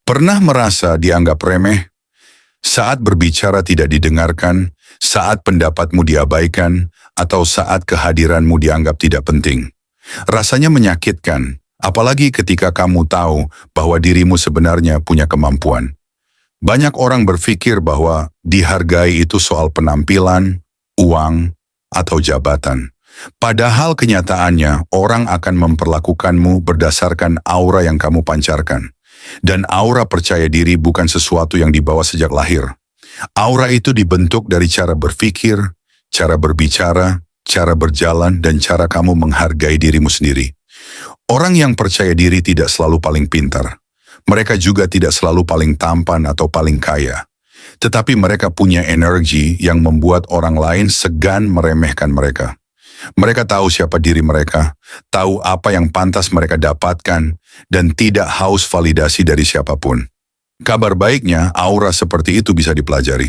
Pernah merasa dianggap remeh? Saat berbicara tidak didengarkan, saat pendapatmu diabaikan, atau saat kehadiranmu dianggap tidak penting. Rasanya menyakitkan, apalagi ketika kamu tahu bahwa dirimu sebenarnya punya kemampuan. Banyak orang berpikir bahwa dihargai itu soal penampilan, uang, atau jabatan. Padahal kenyataannya orang akan memperlakukanmu berdasarkan aura yang kamu pancarkan. Dan aura percaya diri bukan sesuatu yang dibawa sejak lahir. Aura itu dibentuk dari cara berpikir, cara berbicara, cara berjalan, dan cara kamu menghargai dirimu sendiri. Orang yang percaya diri tidak selalu paling pintar. Mereka juga tidak selalu paling tampan atau paling kaya. Tetapi mereka punya energi yang membuat orang lain segan meremehkan mereka. Mereka tahu siapa diri mereka, tahu apa yang pantas mereka dapatkan, dan tidak haus validasi dari siapapun. Kabar baiknya, aura seperti itu bisa dipelajari.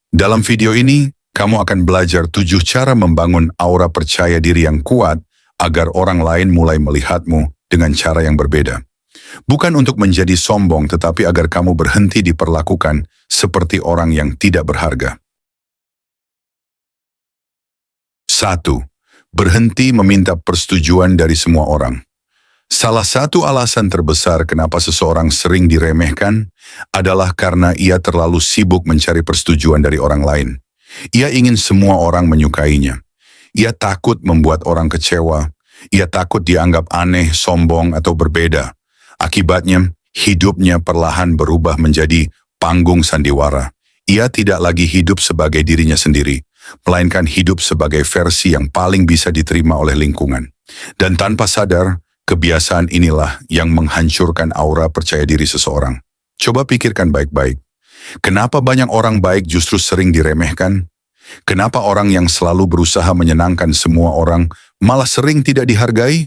Dalam video ini, kamu akan belajar 7 cara membangun aura percaya diri yang kuat agar orang lain mulai melihatmu dengan cara yang berbeda. Bukan untuk menjadi sombong, tetapi agar kamu berhenti diperlakukan seperti orang yang tidak berharga. 1. Berhenti meminta persetujuan dari semua orang. Salah satu alasan terbesar kenapa seseorang sering diremehkan adalah karena ia terlalu sibuk mencari persetujuan dari orang lain. Ia ingin semua orang menyukainya. Ia takut membuat orang kecewa. Ia takut dianggap aneh, sombong, atau berbeda. Akibatnya, hidupnya perlahan berubah menjadi panggung sandiwara. Ia tidak lagi hidup sebagai dirinya sendiri, melainkan hidup sebagai versi yang paling bisa diterima oleh lingkungan. Dan tanpa sadar, kebiasaan inilah yang menghancurkan aura percaya diri seseorang. Coba pikirkan baik-baik. Kenapa banyak orang baik justru sering diremehkan? Kenapa orang yang selalu berusaha menyenangkan semua orang malah sering tidak dihargai?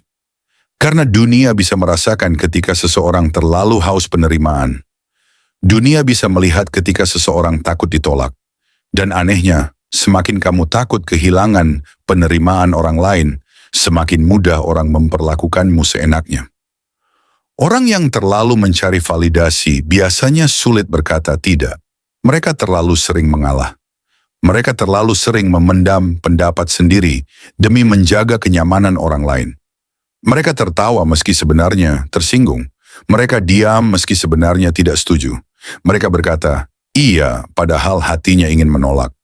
Karena dunia bisa merasakan ketika seseorang terlalu haus penerimaan. Dunia bisa melihat ketika seseorang takut ditolak. Dan anehnya, semakin kamu takut kehilangan penerimaan orang lain, semakin mudah orang memperlakukanmu seenaknya. Orang yang terlalu mencari validasi biasanya sulit berkata tidak. Mereka terlalu sering mengalah. Mereka terlalu sering memendam pendapat sendiri demi menjaga kenyamanan orang lain. Mereka tertawa meski sebenarnya tersinggung. Mereka diam meski sebenarnya tidak setuju. Mereka berkata, iya, padahal hatinya ingin menolak.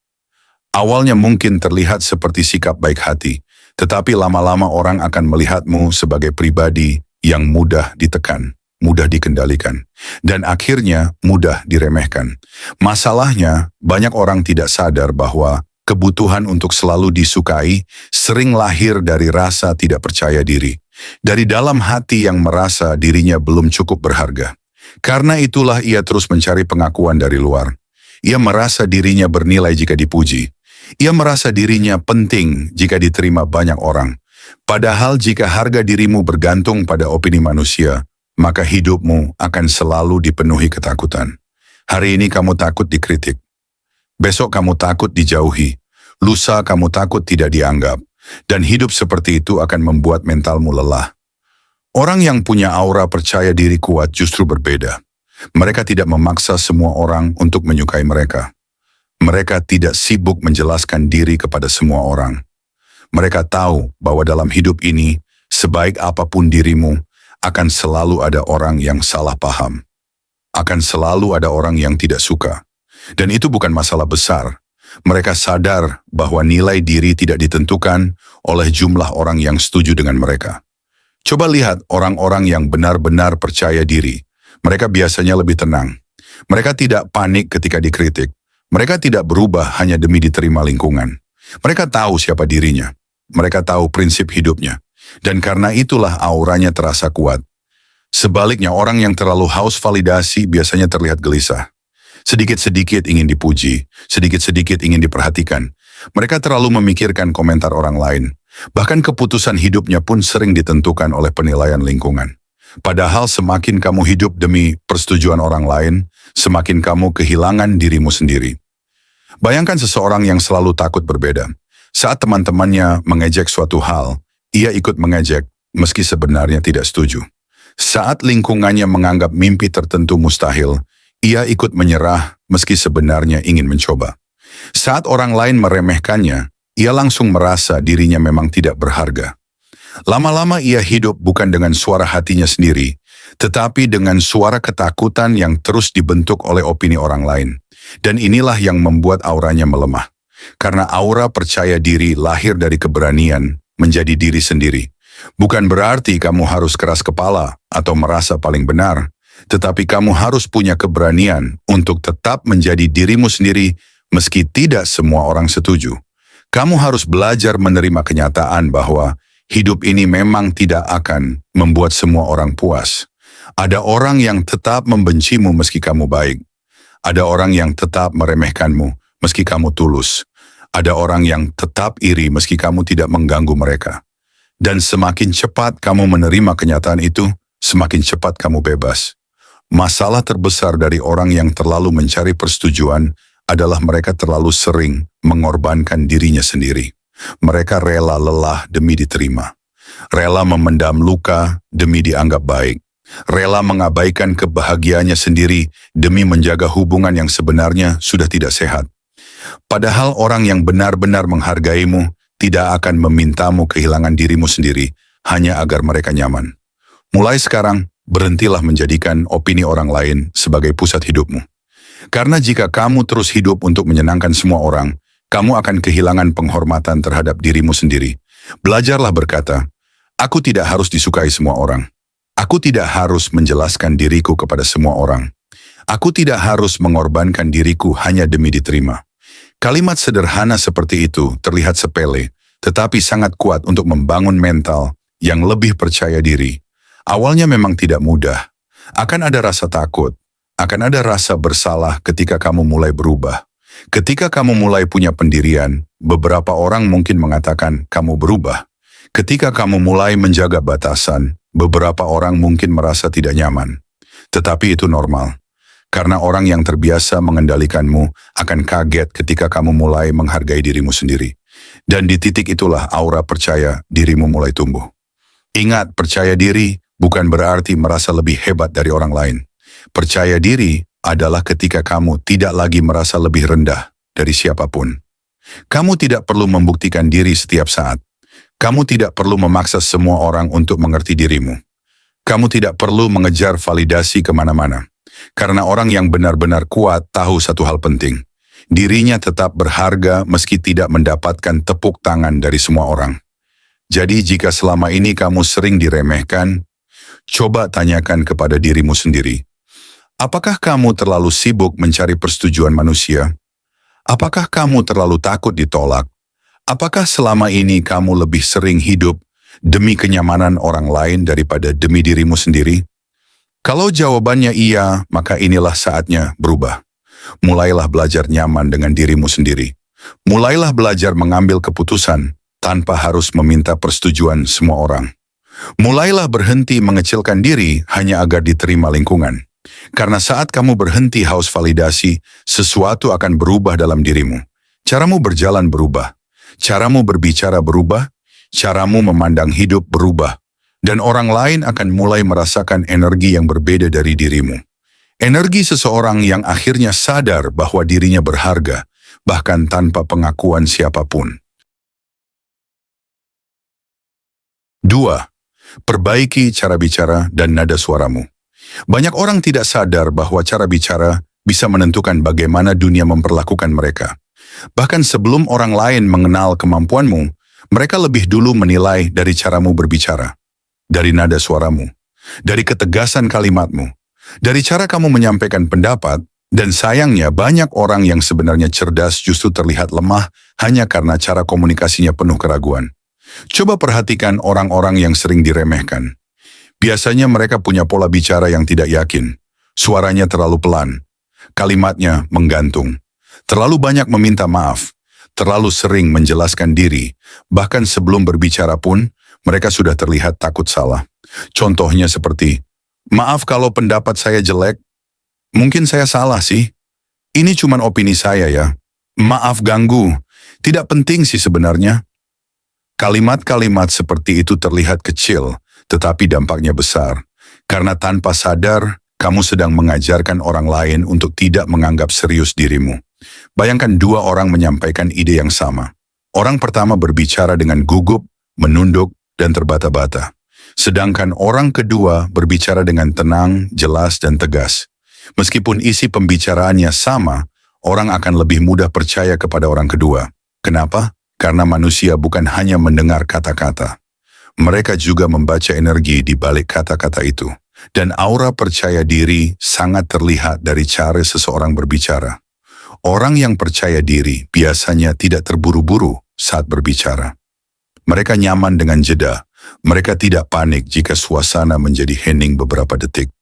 Awalnya mungkin terlihat seperti sikap baik hati, tetapi lama-lama orang akan melihatmu sebagai pribadi yang mudah ditekan, mudah dikendalikan, dan akhirnya mudah diremehkan. Masalahnya, banyak orang tidak sadar bahwa kebutuhan untuk selalu disukai sering lahir dari rasa tidak percaya diri. Dari dalam hati yang merasa dirinya belum cukup berharga. Karena itulah ia terus mencari pengakuan dari luar. Ia merasa dirinya bernilai jika dipuji. Ia merasa dirinya penting jika diterima banyak orang. Padahal jika harga dirimu bergantung pada opini manusia, maka hidupmu akan selalu dipenuhi ketakutan. Hari ini kamu takut dikritik. Besok kamu takut dijauhi. Lusa kamu takut tidak dianggap. Dan hidup seperti itu akan membuat mentalmu lelah. Orang yang punya aura percaya diri kuat justru berbeda. Mereka tidak memaksa semua orang untuk menyukai mereka. Mereka tidak sibuk menjelaskan diri kepada semua orang. Mereka tahu bahwa dalam hidup ini, sebaik apapun dirimu, akan selalu ada orang yang salah paham. Akan selalu ada orang yang tidak suka. Dan itu bukan masalah besar. Mereka sadar bahwa nilai diri tidak ditentukan oleh jumlah orang yang setuju dengan mereka. Coba lihat orang-orang yang benar-benar percaya diri. Mereka biasanya lebih tenang. Mereka tidak panik ketika dikritik. Mereka tidak berubah hanya demi diterima lingkungan. Mereka tahu siapa dirinya. Mereka tahu prinsip hidupnya. Dan karena itulah auranya terasa kuat. Sebaliknya, orang yang terlalu haus validasi biasanya terlihat gelisah. Sedikit-sedikit ingin dipuji, sedikit-sedikit ingin diperhatikan. Mereka terlalu memikirkan komentar orang lain. Bahkan keputusan hidupnya pun sering ditentukan oleh penilaian lingkungan. Padahal semakin kamu hidup demi persetujuan orang lain, semakin kamu kehilangan dirimu sendiri. Bayangkan seseorang yang selalu takut berbeda. Saat teman-temannya mengejek suatu hal, ia ikut mengejek meski sebenarnya tidak setuju. Saat lingkungannya menganggap mimpi tertentu mustahil, ia ikut menyerah meski sebenarnya ingin mencoba. Saat orang lain meremehkannya, ia langsung merasa dirinya memang tidak berharga. Lama-lama ia hidup bukan dengan suara hatinya sendiri, tetapi dengan suara ketakutan yang terus dibentuk oleh opini orang lain. Dan inilah yang membuat auranya melemah. Karena aura percaya diri lahir dari keberanian menjadi diri sendiri. Bukan berarti kamu harus keras kepala atau merasa paling benar, tetapi kamu harus punya keberanian untuk tetap menjadi dirimu sendiri meski tidak semua orang setuju. Kamu harus belajar menerima kenyataan bahwa hidup ini memang tidak akan membuat semua orang puas. Ada orang yang tetap membencimu meski kamu baik. Ada orang yang tetap meremehkanmu meski kamu tulus. Ada orang yang tetap iri meski kamu tidak mengganggu mereka. Dan semakin cepat kamu menerima kenyataan itu, semakin cepat kamu bebas. Masalah terbesar dari orang yang terlalu mencari persetujuan adalah mereka terlalu sering mengorbankan dirinya sendiri. Mereka rela lelah demi diterima. Rela memendam luka demi dianggap baik. Rela mengabaikan kebahagiaannya sendiri demi menjaga hubungan yang sebenarnya sudah tidak sehat. Padahal orang yang benar-benar menghargaimu tidak akan memintamu kehilangan dirimu sendiri hanya agar mereka nyaman. Mulai sekarang, berhentilah menjadikan opini orang lain sebagai pusat hidupmu. Karena jika kamu terus hidup untuk menyenangkan semua orang, kamu akan kehilangan penghormatan terhadap dirimu sendiri. Belajarlah berkata, aku tidak harus disukai semua orang. Aku tidak harus menjelaskan diriku kepada semua orang. Aku tidak harus mengorbankan diriku hanya demi diterima. Kalimat sederhana seperti itu terlihat sepele, tetapi sangat kuat untuk membangun mental yang lebih percaya diri. Awalnya memang tidak mudah. Akan ada rasa takut, akan ada rasa bersalah ketika kamu mulai berubah. Ketika kamu mulai punya pendirian, beberapa orang mungkin mengatakan kamu berubah. Ketika kamu mulai menjaga batasan, beberapa orang mungkin merasa tidak nyaman. Tetapi itu normal. Karena orang yang terbiasa mengendalikanmu akan kaget ketika kamu mulai menghargai dirimu sendiri. Dan di titik itulah aura percaya dirimu mulai tumbuh. Ingat, percaya diri bukan berarti merasa lebih hebat dari orang lain. Percaya diri adalah ketika kamu tidak lagi merasa lebih rendah dari siapapun. Kamu tidak perlu membuktikan diri setiap saat. Kamu tidak perlu memaksa semua orang untuk mengerti dirimu. Kamu tidak perlu mengejar validasi kemana-mana. Karena orang yang benar-benar kuat tahu satu hal penting. Dirinya tetap berharga meski tidak mendapatkan tepuk tangan dari semua orang. Jadi jika selama ini kamu sering diremehkan, coba tanyakan kepada dirimu sendiri. Apakah kamu terlalu sibuk mencari persetujuan manusia? Apakah kamu terlalu takut ditolak? Apakah selama ini kamu lebih sering hidup demi kenyamanan orang lain daripada demi dirimu sendiri? Kalau jawabannya iya, maka inilah saatnya berubah. Mulailah belajar nyaman dengan dirimu sendiri. Mulailah belajar mengambil keputusan tanpa harus meminta persetujuan semua orang. Mulailah berhenti mengecilkan diri hanya agar diterima lingkungan. Karena saat kamu berhenti haus validasi, sesuatu akan berubah dalam dirimu. Caramu berjalan berubah. Caramu berbicara berubah. Caramu memandang hidup berubah. Dan orang lain akan mulai merasakan energi yang berbeda dari dirimu. Energi seseorang yang akhirnya sadar bahwa dirinya berharga, bahkan tanpa pengakuan siapapun. 2. Perbaiki cara bicara dan nada suaramu. Banyak orang tidak sadar bahwa cara bicara bisa menentukan bagaimana dunia memperlakukan mereka. Bahkan sebelum orang lain mengenal kemampuanmu, mereka lebih dulu menilai dari caramu berbicara. Dari nada suaramu, dari ketegasan kalimatmu, dari cara kamu menyampaikan pendapat, dan sayangnya banyak orang yang sebenarnya cerdas justru terlihat lemah hanya karena cara komunikasinya penuh keraguan. Coba perhatikan orang-orang yang sering diremehkan. Biasanya mereka punya pola bicara yang tidak yakin, suaranya terlalu pelan, kalimatnya menggantung, terlalu banyak meminta maaf, terlalu sering menjelaskan diri, bahkan sebelum berbicara pun, mereka sudah terlihat takut salah. Contohnya seperti, maaf kalau pendapat saya jelek, mungkin saya salah sih. Ini cuma opini saya ya. Maaf ganggu, tidak penting sih sebenarnya. Kalimat-kalimat seperti itu terlihat kecil, tetapi dampaknya besar. Karena tanpa sadar, kamu sedang mengajarkan orang lain untuk tidak menganggap serius dirimu. Bayangkan dua orang menyampaikan ide yang sama. Orang pertama berbicara dengan gugup, menunduk, dan terbata-bata. Sedangkan orang kedua berbicara dengan tenang, jelas, dan tegas. Meskipun isi pembicaraannya sama, orang akan lebih mudah percaya kepada orang kedua. Kenapa? Karena manusia bukan hanya mendengar kata-kata. Mereka juga membaca energi di balik kata-kata itu. Dan aura percaya diri sangat terlihat dari cara seseorang berbicara. Orang yang percaya diri biasanya tidak terburu-buru saat berbicara. Mereka nyaman dengan jeda. Mereka tidak panik jika suasana menjadi hening beberapa detik.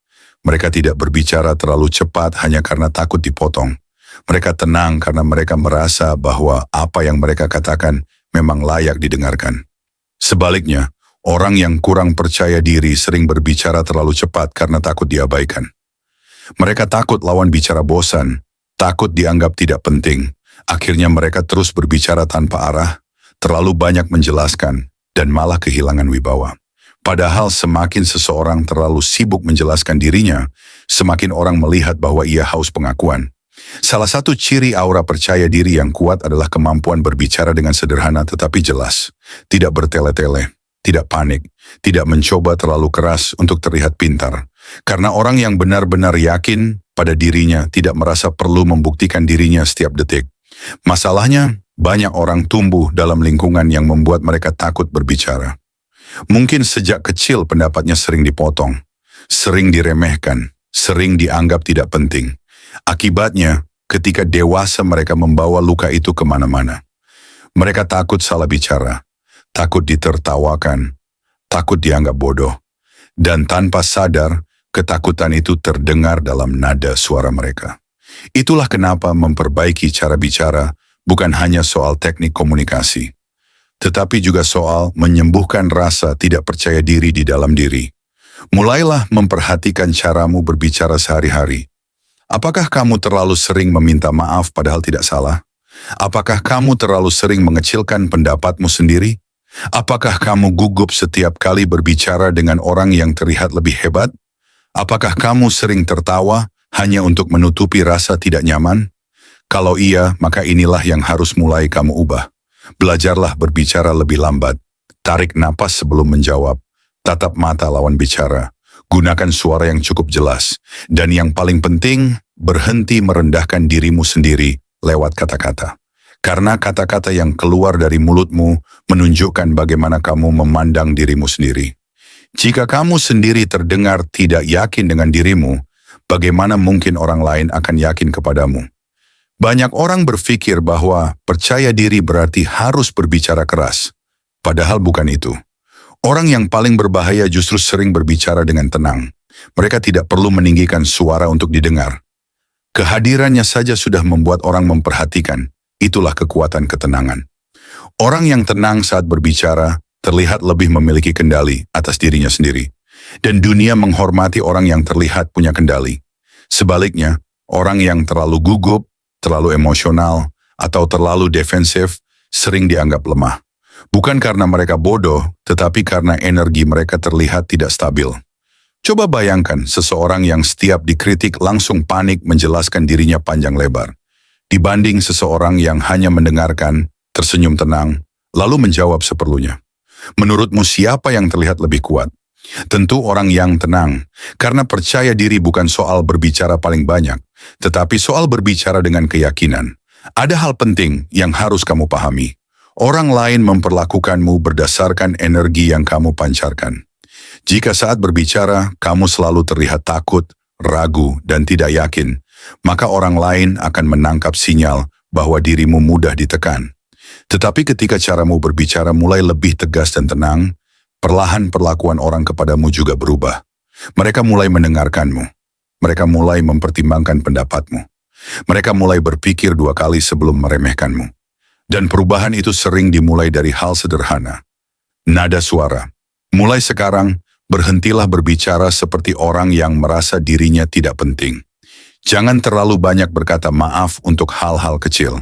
Mereka tidak berbicara terlalu cepat hanya karena takut dipotong. Mereka tenang karena mereka merasa bahwa apa yang mereka katakan memang layak didengarkan. Sebaliknya, orang yang kurang percaya diri sering berbicara terlalu cepat karena takut diabaikan. Mereka takut lawan bicara bosan, takut dianggap tidak penting. Akhirnya mereka terus berbicara tanpa arah, terlalu banyak menjelaskan, dan malah kehilangan wibawa. Padahal semakin seseorang terlalu sibuk menjelaskan dirinya, semakin orang melihat bahwa ia haus pengakuan. Salah satu ciri aura percaya diri yang kuat adalah kemampuan berbicara dengan sederhana tetapi jelas. Tidak bertele-tele, tidak panik, tidak mencoba terlalu keras untuk terlihat pintar. Karena orang yang benar-benar yakin pada dirinya tidak merasa perlu membuktikan dirinya setiap detik. Masalahnya, banyak orang tumbuh dalam lingkungan yang membuat mereka takut berbicara. Mungkin sejak kecil pendapatnya sering dipotong, sering diremehkan, sering dianggap tidak penting. Akibatnya, ketika dewasa mereka membawa luka itu kemana-mana. Mereka takut salah bicara, takut ditertawakan, takut dianggap bodoh. Dan tanpa sadar, ketakutan itu terdengar dalam nada suara mereka. Itulah kenapa memperbaiki cara bicara bukan hanya soal teknik komunikasi, tetapi juga soal menyembuhkan rasa tidak percaya diri di dalam diri. Mulailah memperhatikan caramu berbicara sehari-hari. Apakah kamu terlalu sering meminta maaf padahal tidak salah? Apakah kamu terlalu sering mengecilkan pendapatmu sendiri? Apakah kamu gugup setiap kali berbicara dengan orang yang terlihat lebih hebat? Apakah kamu sering tertawa hanya untuk menutupi rasa tidak nyaman? Kalau iya, maka inilah yang harus mulai kamu ubah. Belajarlah berbicara lebih lambat. Tarik napas sebelum menjawab. Tatap mata lawan bicara. Gunakan suara yang cukup jelas. Dan yang paling penting, berhenti merendahkan dirimu sendiri lewat kata-kata. Karena kata-kata yang keluar dari mulutmu menunjukkan bagaimana kamu memandang dirimu sendiri. Jika kamu sendiri terdengar tidak yakin dengan dirimu, bagaimana mungkin orang lain akan yakin kepadamu? Banyak orang berpikir bahwa percaya diri berarti harus berbicara keras. Padahal bukan itu. Orang yang paling berbahaya justru sering berbicara dengan tenang. Mereka tidak perlu meninggikan suara untuk didengar. Kehadirannya saja sudah membuat orang memperhatikan. Itulah kekuatan ketenangan. Orang yang tenang saat berbicara terlihat lebih memiliki kendali atas dirinya sendiri. Dan dunia menghormati orang yang terlihat punya kendali. Sebaliknya, orang yang terlalu gugup, terlalu emosional, atau terlalu defensif sering dianggap lemah. Bukan karena mereka bodoh, tetapi karena energi mereka terlihat tidak stabil. Coba bayangkan seseorang yang setiap dikritik langsung panik menjelaskan dirinya panjang lebar, dibanding seseorang yang hanya mendengarkan, tersenyum tenang, lalu menjawab seperlunya. Menurutmu siapa yang terlihat lebih kuat? Tentu orang yang tenang, karena percaya diri bukan soal berbicara paling banyak, tetapi soal berbicara dengan keyakinan. Ada hal penting yang harus kamu pahami. Orang lain memperlakukanmu berdasarkan energi yang kamu pancarkan. Jika saat berbicara, kamu selalu terlihat takut, ragu, dan tidak yakin, maka orang lain akan menangkap sinyal bahwa dirimu mudah ditekan. Tetapi ketika caramu berbicara mulai lebih tegas dan tenang, perlahan perlakuan orang kepadamu juga berubah. Mereka mulai mendengarkanmu. Mereka mulai mempertimbangkan pendapatmu. Mereka mulai berpikir 2 kali sebelum meremehkanmu. Dan perubahan itu sering dimulai dari hal sederhana. Nada suara. Mulai sekarang, berhentilah berbicara seperti orang yang merasa dirinya tidak penting. Jangan terlalu banyak berkata maaf untuk hal-hal kecil.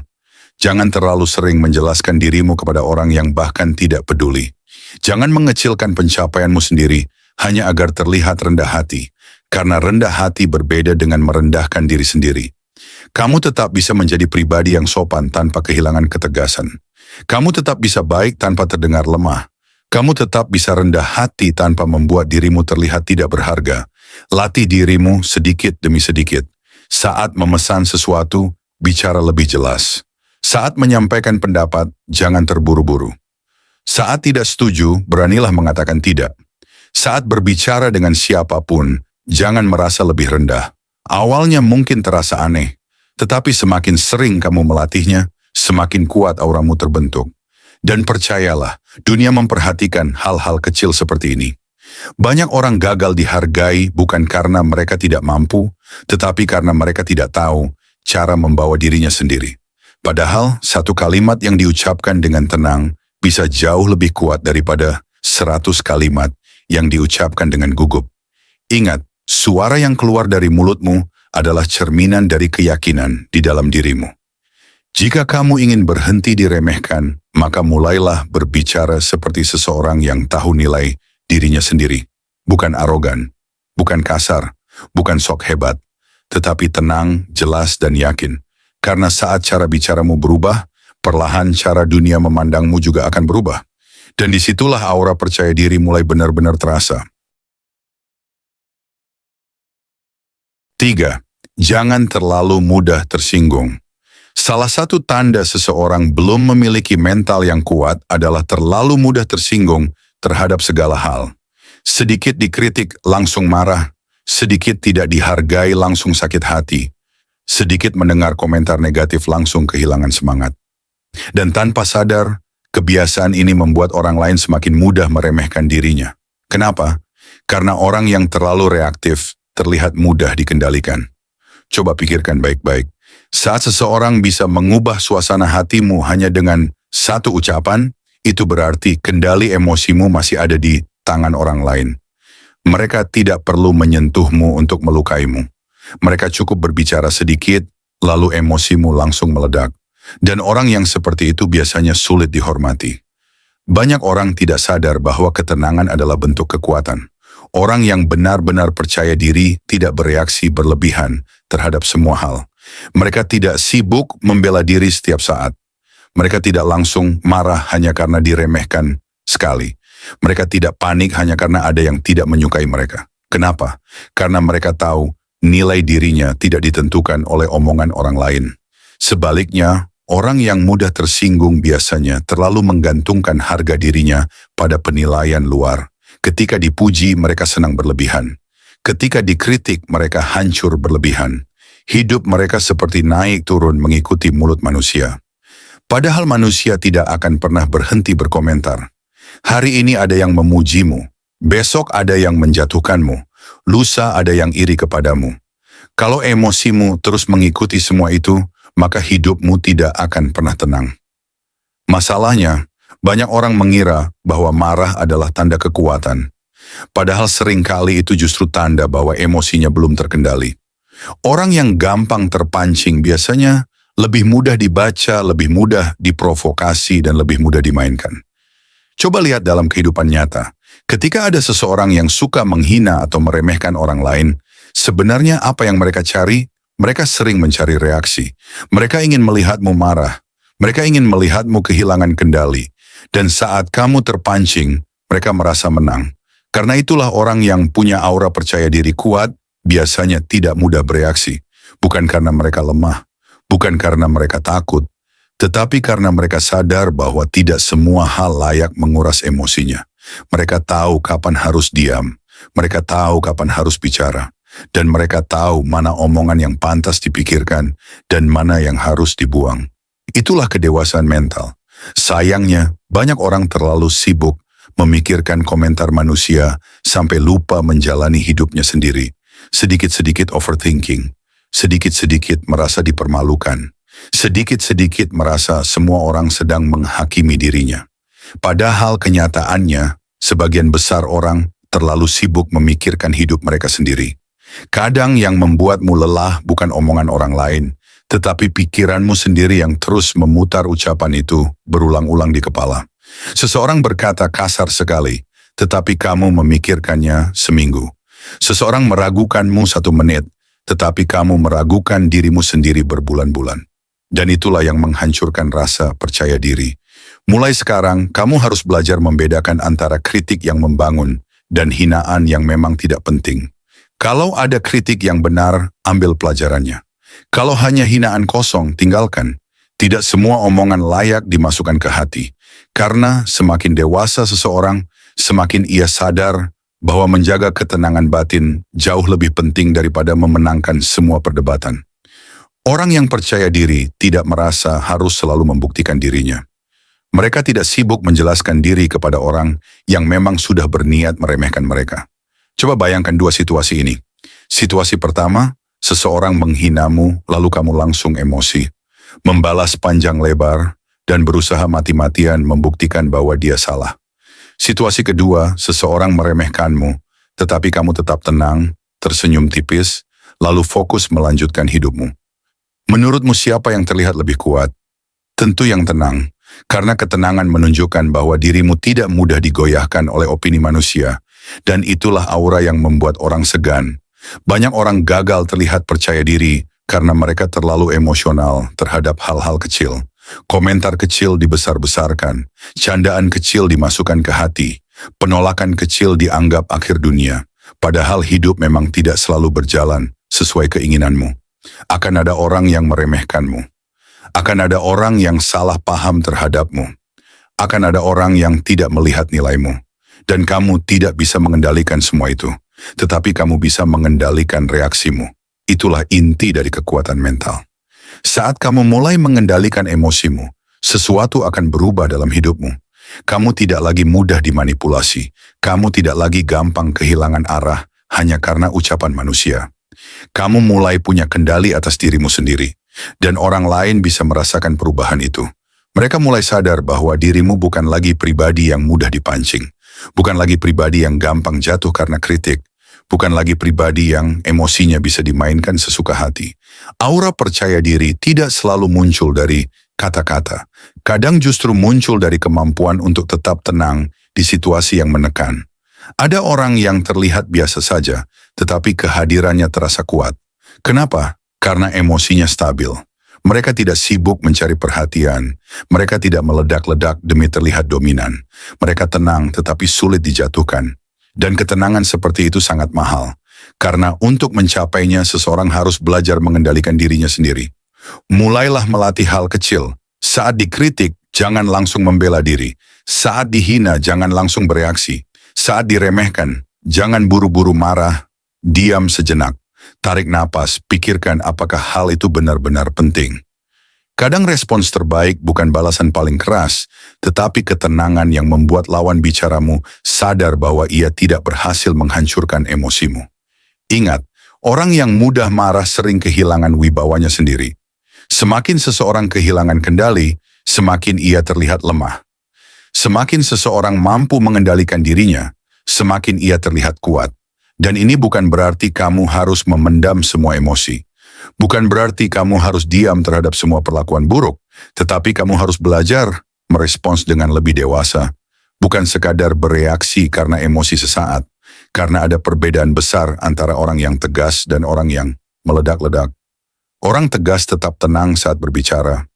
Jangan terlalu sering menjelaskan dirimu kepada orang yang bahkan tidak peduli. Jangan mengecilkan pencapaianmu sendiri hanya agar terlihat rendah hati, karena rendah hati berbeda dengan merendahkan diri sendiri. Kamu tetap bisa menjadi pribadi yang sopan tanpa kehilangan ketegasan. Kamu tetap bisa baik tanpa terdengar lemah. Kamu tetap bisa rendah hati tanpa membuat dirimu terlihat tidak berharga. Latih dirimu sedikit demi sedikit. Saat memesan sesuatu, bicara lebih jelas. Saat menyampaikan pendapat, jangan terburu-buru. Saat tidak setuju, beranilah mengatakan tidak. Saat berbicara dengan siapapun, jangan merasa lebih rendah. Awalnya mungkin terasa aneh, tetapi semakin sering kamu melatihnya, semakin kuat auramu terbentuk. Dan percayalah, dunia memperhatikan hal-hal kecil seperti ini. Banyak orang gagal dihargai bukan karena mereka tidak mampu, tetapi karena mereka tidak tahu cara membawa dirinya sendiri. Padahal, satu kalimat yang diucapkan dengan tenang bisa jauh lebih kuat daripada 100 kalimat yang diucapkan dengan gugup. Ingat, suara yang keluar dari mulutmu adalah cerminan dari keyakinan di dalam dirimu. Jika kamu ingin berhenti diremehkan, maka mulailah berbicara seperti seseorang yang tahu nilai dirinya sendiri. Bukan arogan, bukan kasar, bukan sok hebat, tetapi tenang, jelas, dan yakin. Karena saat cara bicaramu berubah, perlahan cara dunia memandangmu juga akan berubah. Dan disitulah aura percaya diri mulai benar-benar terasa. 3. Jangan terlalu mudah tersinggung. Salah satu tanda seseorang belum memiliki mental yang kuat adalah terlalu mudah tersinggung terhadap segala hal. Sedikit dikritik langsung marah, sedikit tidak dihargai langsung sakit hati, sedikit mendengar komentar negatif langsung kehilangan semangat. Dan tanpa sadar, kebiasaan ini membuat orang lain semakin mudah meremehkan dirinya. Kenapa? Karena orang yang terlalu reaktif terlihat mudah dikendalikan. Coba pikirkan baik-baik. Saat seseorang bisa mengubah suasana hatimu hanya dengan satu ucapan, itu berarti kendali emosimu masih ada di tangan orang lain. Mereka tidak perlu menyentuhmu untuk melukaimu. Mereka cukup berbicara sedikit, lalu emosimu langsung meledak. Dan orang yang seperti itu biasanya sulit dihormati. Banyak orang tidak sadar bahwa ketenangan adalah bentuk kekuatan. Orang yang benar-benar percaya diri tidak bereaksi berlebihan terhadap semua hal. Mereka tidak sibuk membela diri setiap saat. Mereka tidak langsung marah hanya karena diremehkan sekali. Mereka tidak panik hanya karena ada yang tidak menyukai mereka. Kenapa? Karena mereka tahu nilai dirinya tidak ditentukan oleh omongan orang lain. Sebaliknya, orang yang mudah tersinggung biasanya terlalu menggantungkan harga dirinya pada penilaian luar. Ketika dipuji, mereka senang berlebihan. Ketika dikritik, mereka hancur berlebihan. Hidup mereka seperti naik turun mengikuti mulut manusia. Padahal manusia tidak akan pernah berhenti berkomentar. Hari ini ada yang memujimu, besok ada yang menjatuhkanmu, lusa ada yang iri kepadamu. Kalau emosimu terus mengikuti semua itu, maka hidupmu tidak akan pernah tenang. Masalahnya, banyak orang mengira bahwa marah adalah tanda kekuatan. Padahal seringkali itu justru tanda bahwa emosinya belum terkendali. Orang yang gampang terpancing biasanya lebih mudah dibaca, lebih mudah diprovokasi, dan lebih mudah dimainkan. Coba lihat dalam kehidupan nyata. Ketika ada seseorang yang suka menghina atau meremehkan orang lain, sebenarnya apa yang mereka cari? Mereka sering mencari reaksi. Mereka ingin melihatmu marah. Mereka ingin melihatmu kehilangan kendali. Dan saat kamu terpancing, mereka merasa menang. Karena itulah orang yang punya aura percaya diri kuat, biasanya tidak mudah bereaksi. Bukan karena mereka lemah, bukan karena mereka takut, tetapi karena mereka sadar bahwa tidak semua hal layak menguras emosinya. Mereka tahu kapan harus diam, mereka tahu kapan harus bicara. Dan mereka tahu mana omongan yang pantas dipikirkan dan mana yang harus dibuang. Itulah kedewasaan mental. Sayangnya, banyak orang terlalu sibuk memikirkan komentar manusia sampai lupa menjalani hidupnya sendiri. Sedikit-sedikit overthinking, sedikit-sedikit merasa dipermalukan, sedikit-sedikit merasa semua orang sedang menghakimi dirinya. Padahal kenyataannya, sebagian besar orang terlalu sibuk memikirkan hidup mereka sendiri. Kadang yang membuatmu lelah bukan omongan orang lain, tetapi pikiranmu sendiri yang terus memutar ucapan itu berulang-ulang di kepala. Seseorang berkata kasar sekali, tetapi kamu memikirkannya seminggu. Seseorang meragukanmu 1 menit, tetapi kamu meragukan dirimu sendiri berbulan-bulan. Dan itulah yang menghancurkan rasa percaya diri. Mulai sekarang, kamu harus belajar membedakan antara kritik yang membangun dan hinaan yang memang tidak penting. Kalau ada kritik yang benar, ambil pelajarannya. Kalau hanya hinaan kosong, tinggalkan. Tidak semua omongan layak dimasukkan ke hati. Karena semakin dewasa seseorang, semakin ia sadar bahwa menjaga ketenangan batin jauh lebih penting daripada memenangkan semua perdebatan. Orang yang percaya diri tidak merasa harus selalu membuktikan dirinya. Mereka tidak sibuk menjelaskan diri kepada orang yang memang sudah berniat meremehkan mereka. Coba bayangkan 2 situasi ini. Situasi pertama, seseorang menghinamu lalu kamu langsung emosi, membalas panjang lebar, dan berusaha mati-matian membuktikan bahwa dia salah. Situasi kedua, seseorang meremehkanmu, tetapi kamu tetap tenang, tersenyum tipis, lalu fokus melanjutkan hidupmu. Menurutmu siapa yang terlihat lebih kuat? Tentu yang tenang, karena ketenangan menunjukkan bahwa dirimu tidak mudah digoyahkan oleh opini manusia, dan itulah aura yang membuat orang segan. Banyak orang gagal terlihat percaya diri karena mereka terlalu emosional terhadap hal-hal kecil. Komentar kecil dibesar-besarkan, candaan kecil dimasukkan ke hati, penolakan kecil dianggap akhir dunia. Padahal hidup memang tidak selalu berjalan sesuai keinginanmu. Akan ada orang yang meremehkanmu. Akan ada orang yang salah paham terhadapmu. Akan ada orang yang tidak melihat nilaimu. Dan kamu tidak bisa mengendalikan semua itu. Tetapi kamu bisa mengendalikan reaksimu. Itulah inti dari kekuatan mental. Saat kamu mulai mengendalikan emosimu, sesuatu akan berubah dalam hidupmu. Kamu tidak lagi mudah dimanipulasi. Kamu tidak lagi gampang kehilangan arah hanya karena ucapan manusia. Kamu mulai punya kendali atas dirimu sendiri. Dan orang lain bisa merasakan perubahan itu. Mereka mulai sadar bahwa dirimu bukan lagi pribadi yang mudah dipancing. Bukan lagi pribadi yang gampang jatuh karena kritik. Bukan lagi pribadi yang emosinya bisa dimainkan sesuka hati. Aura percaya diri tidak selalu muncul dari kata-kata. Kadang justru muncul dari kemampuan untuk tetap tenang di situasi yang menekan. Ada orang yang terlihat biasa saja, tetapi kehadirannya terasa kuat. Kenapa? Karena emosinya stabil. Mereka tidak sibuk mencari perhatian. Mereka tidak meledak-ledak demi terlihat dominan. Mereka tenang tetapi sulit dijatuhkan. Dan ketenangan seperti itu sangat mahal. Karena untuk mencapainya seseorang harus belajar mengendalikan dirinya sendiri. Mulailah melatih hal kecil. Saat dikritik, jangan langsung membela diri. Saat dihina, jangan langsung bereaksi. Saat diremehkan, jangan buru-buru marah. Diam sejenak. Tarik napas, pikirkan apakah hal itu benar-benar penting. Kadang respons terbaik bukan balasan paling keras, tetapi ketenangan yang membuat lawan bicaramu sadar bahwa ia tidak berhasil menghancurkan emosimu. Ingat, orang yang mudah marah sering kehilangan wibawanya sendiri. Semakin seseorang kehilangan kendali, semakin ia terlihat lemah. Semakin seseorang mampu mengendalikan dirinya, semakin ia terlihat kuat. Dan ini bukan berarti kamu harus memendam semua emosi. Bukan berarti kamu harus diam terhadap semua perlakuan buruk, tetapi kamu harus belajar merespons dengan lebih dewasa. Bukan sekadar bereaksi karena emosi sesaat, karena ada perbedaan besar antara orang yang tegas dan orang yang meledak-ledak. Orang tegas tetap tenang saat berbicara.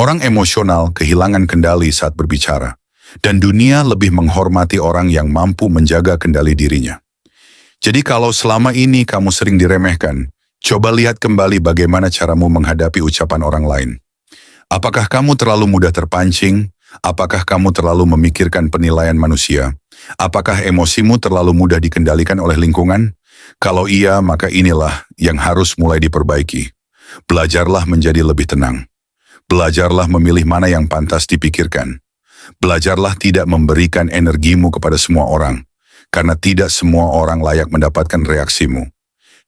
Orang emosional kehilangan kendali saat berbicara. Dan dunia lebih menghormati orang yang mampu menjaga kendali dirinya. Jadi kalau selama ini kamu sering diremehkan, coba lihat kembali bagaimana caramu menghadapi ucapan orang lain. Apakah kamu terlalu mudah terpancing? Apakah kamu terlalu memikirkan penilaian manusia? Apakah emosimu terlalu mudah dikendalikan oleh lingkungan? Kalau iya, maka inilah yang harus mulai diperbaiki. Belajarlah menjadi lebih tenang. Belajarlah memilih mana yang pantas dipikirkan. Belajarlah tidak memberikan energimu kepada semua orang. Karena tidak semua orang layak mendapatkan reaksimu.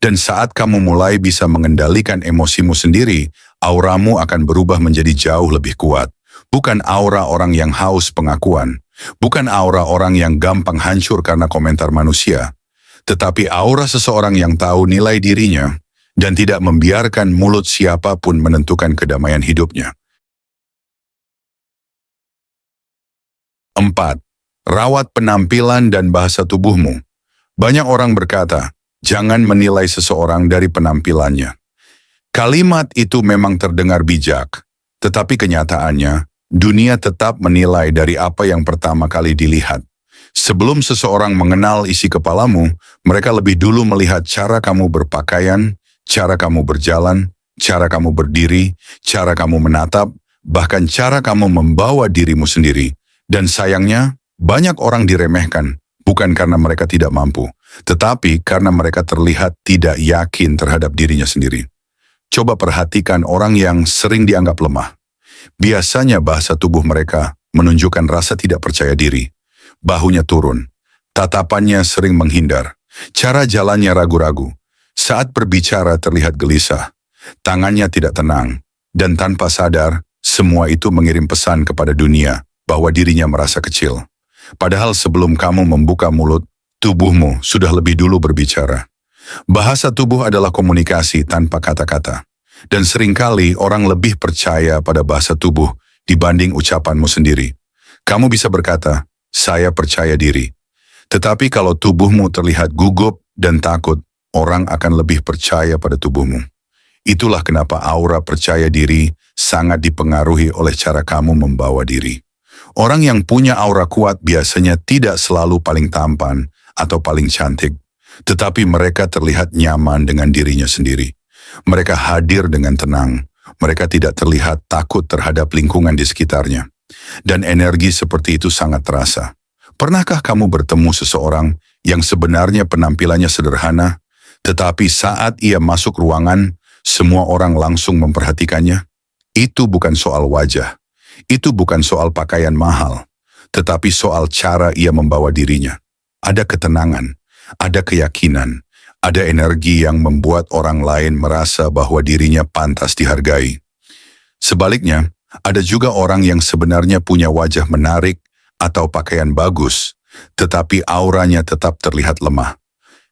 Dan saat kamu mulai bisa mengendalikan emosimu sendiri, auramu akan berubah menjadi jauh lebih kuat. Bukan aura orang yang haus pengakuan. Bukan aura orang yang gampang hancur karena komentar manusia. Tetapi aura seseorang yang tahu nilai dirinya dan tidak membiarkan mulut siapapun menentukan kedamaian hidupnya. 4. Rawat penampilan dan bahasa tubuhmu. Banyak orang berkata, jangan menilai seseorang dari penampilannya. Kalimat itu memang terdengar bijak, tetapi kenyataannya, dunia tetap menilai dari apa yang pertama kali dilihat. Sebelum seseorang mengenal isi kepalamu, mereka lebih dulu melihat cara kamu berpakaian, cara kamu berjalan, cara kamu berdiri, cara kamu menatap, bahkan cara kamu membawa dirimu sendiri. Dan sayangnya, banyak orang diremehkan, bukan karena mereka tidak mampu, tetapi karena mereka terlihat tidak yakin terhadap dirinya sendiri. Coba perhatikan orang yang sering dianggap lemah. Biasanya bahasa tubuh mereka menunjukkan rasa tidak percaya diri. Bahunya turun, tatapannya sering menghindar, cara jalannya ragu-ragu. Saat berbicara terlihat gelisah, tangannya tidak tenang, dan tanpa sadar, semua itu mengirim pesan kepada dunia bahwa dirinya merasa kecil. Padahal sebelum kamu membuka mulut, tubuhmu sudah lebih dulu berbicara. Bahasa tubuh adalah komunikasi tanpa kata-kata. Dan seringkali orang lebih percaya pada bahasa tubuh dibanding ucapanmu sendiri. Kamu bisa berkata, saya percaya diri. Tetapi kalau tubuhmu terlihat gugup dan takut, orang akan lebih percaya pada tubuhmu. Itulah kenapa aura percaya diri sangat dipengaruhi oleh cara kamu membawa diri. Orang yang punya aura kuat biasanya tidak selalu paling tampan atau paling cantik, tetapi mereka terlihat nyaman dengan dirinya sendiri. Mereka hadir dengan tenang, mereka tidak terlihat takut terhadap lingkungan di sekitarnya. Dan energi seperti itu sangat terasa. Pernahkah kamu bertemu seseorang yang sebenarnya penampilannya sederhana, tetapi saat ia masuk ruangan, semua orang langsung memperhatikannya? Itu bukan soal wajah, itu bukan soal pakaian mahal, tetapi soal cara ia membawa dirinya. Ada ketenangan, ada keyakinan, ada energi yang membuat orang lain merasa bahwa dirinya pantas dihargai. Sebaliknya, ada juga orang yang sebenarnya punya wajah menarik atau pakaian bagus, tetapi auranya tetap terlihat lemah.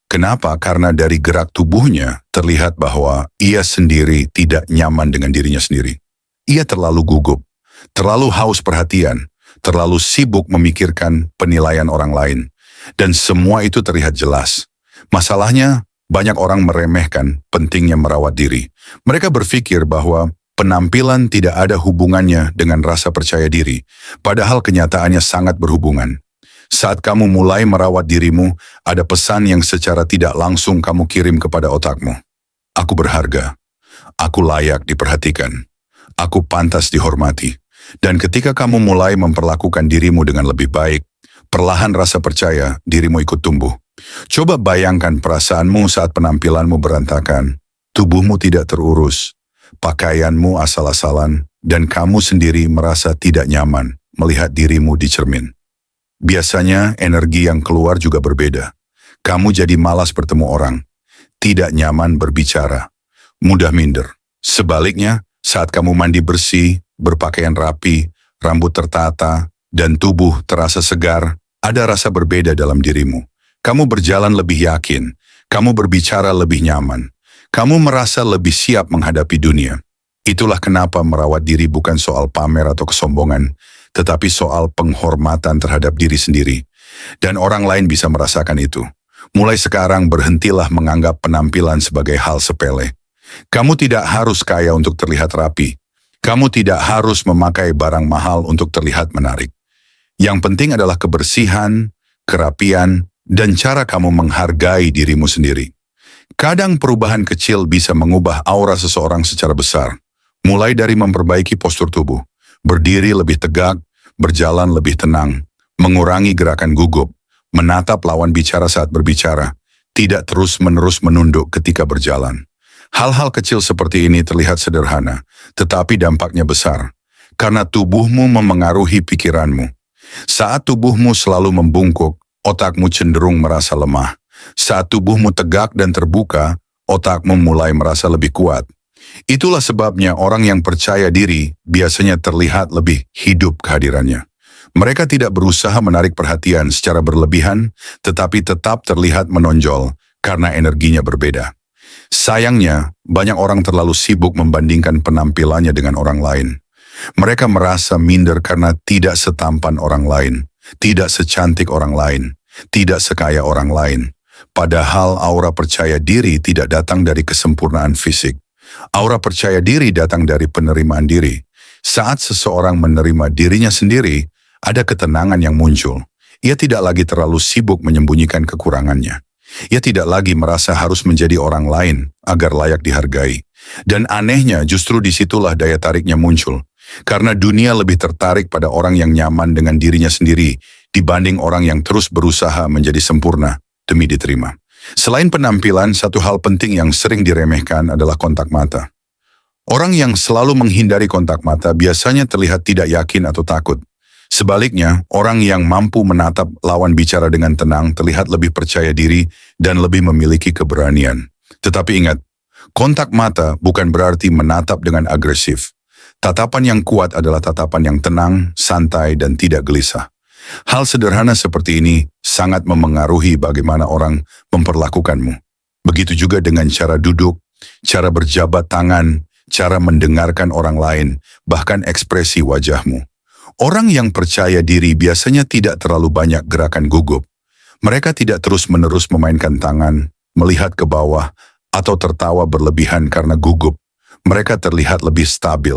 Kenapa? Karena dari gerak tubuhnya terlihat bahwa ia sendiri tidak nyaman dengan dirinya sendiri. Ia terlalu gugup, terlalu haus perhatian, terlalu sibuk memikirkan penilaian orang lain. Dan semua itu terlihat jelas. Masalahnya, banyak orang meremehkan pentingnya merawat diri. Mereka berpikir bahwa penampilan tidak ada hubungannya dengan rasa percaya diri, padahal kenyataannya sangat berhubungan. Saat kamu mulai merawat dirimu, ada pesan yang secara tidak langsung kamu kirim kepada otakmu. Aku berharga, aku layak diperhatikan, aku pantas dihormati. Dan ketika kamu mulai memperlakukan dirimu dengan lebih baik, perlahan rasa percaya dirimu ikut tumbuh. Coba bayangkan perasaanmu saat penampilanmu berantakan, tubuhmu tidak terurus, pakaianmu asal-asalan, dan kamu sendiri merasa tidak nyaman melihat dirimu di cermin. Biasanya energi yang keluar juga berbeda. Kamu jadi malas bertemu orang, tidak nyaman berbicara, mudah minder. Sebaliknya, saat kamu mandi bersih, berpakaian rapi, rambut tertata, dan tubuh terasa segar, ada rasa berbeda dalam dirimu. Kamu berjalan lebih yakin, kamu berbicara lebih nyaman, kamu merasa lebih siap menghadapi dunia. Itulah kenapa merawat diri bukan soal pamer atau kesombongan, tetapi soal penghormatan terhadap diri sendiri. Dan orang lain bisa merasakan itu. Mulai sekarang berhentilah menganggap penampilan sebagai hal sepele. Kamu tidak harus kaya untuk terlihat rapi. Kamu tidak harus memakai barang mahal untuk terlihat menarik. Yang penting adalah kebersihan, kerapian, dan cara kamu menghargai dirimu sendiri. Kadang perubahan kecil bisa mengubah aura seseorang secara besar. Mulai dari memperbaiki postur tubuh, berdiri lebih tegak, berjalan lebih tenang, mengurangi gerakan gugup, menatap lawan bicara saat berbicara, tidak terus-menerus menunduk ketika berjalan. Hal-hal kecil seperti ini terlihat sederhana, tetapi dampaknya besar, karena tubuhmu memengaruhi pikiranmu. Saat tubuhmu selalu membungkuk, otakmu cenderung merasa lemah. Saat tubuhmu tegak dan terbuka, otakmu mulai merasa lebih kuat. Itulah sebabnya orang yang percaya diri biasanya terlihat lebih hidup kehadirannya. Mereka tidak berusaha menarik perhatian secara berlebihan, tetapi tetap terlihat menonjol karena energinya berbeda. Sayangnya, banyak orang terlalu sibuk membandingkan penampilannya dengan orang lain. Mereka merasa minder karena tidak setampan orang lain, tidak secantik orang lain, tidak sekaya orang lain. Padahal aura percaya diri tidak datang dari kesempurnaan fisik. Aura percaya diri datang dari penerimaan diri. Saat seseorang menerima dirinya sendiri, ada ketenangan yang muncul. Ia tidak lagi terlalu sibuk menyembunyikan kekurangannya. Ia tidak lagi merasa harus menjadi orang lain agar layak dihargai. Dan anehnya justru disitulah daya tariknya muncul. Karena dunia lebih tertarik pada orang yang nyaman dengan dirinya sendiri dibanding orang yang terus berusaha menjadi sempurna demi diterima. Selain penampilan, satu hal penting yang sering diremehkan adalah kontak mata. Orang yang selalu menghindari kontak mata biasanya terlihat tidak yakin atau takut. Sebaliknya, orang yang mampu menatap lawan bicara dengan tenang terlihat lebih percaya diri dan lebih memiliki keberanian. Tetapi ingat, kontak mata bukan berarti menatap dengan agresif. Tatapan yang kuat adalah tatapan yang tenang, santai, dan tidak gelisah. Hal sederhana seperti ini sangat memengaruhi bagaimana orang memperlakukanmu. Begitu juga dengan cara duduk, cara berjabat tangan, cara mendengarkan orang lain, bahkan ekspresi wajahmu. Orang yang percaya diri biasanya tidak terlalu banyak gerakan gugup. Mereka tidak terus-menerus memainkan tangan, melihat ke bawah, atau tertawa berlebihan karena gugup. Mereka terlihat lebih stabil.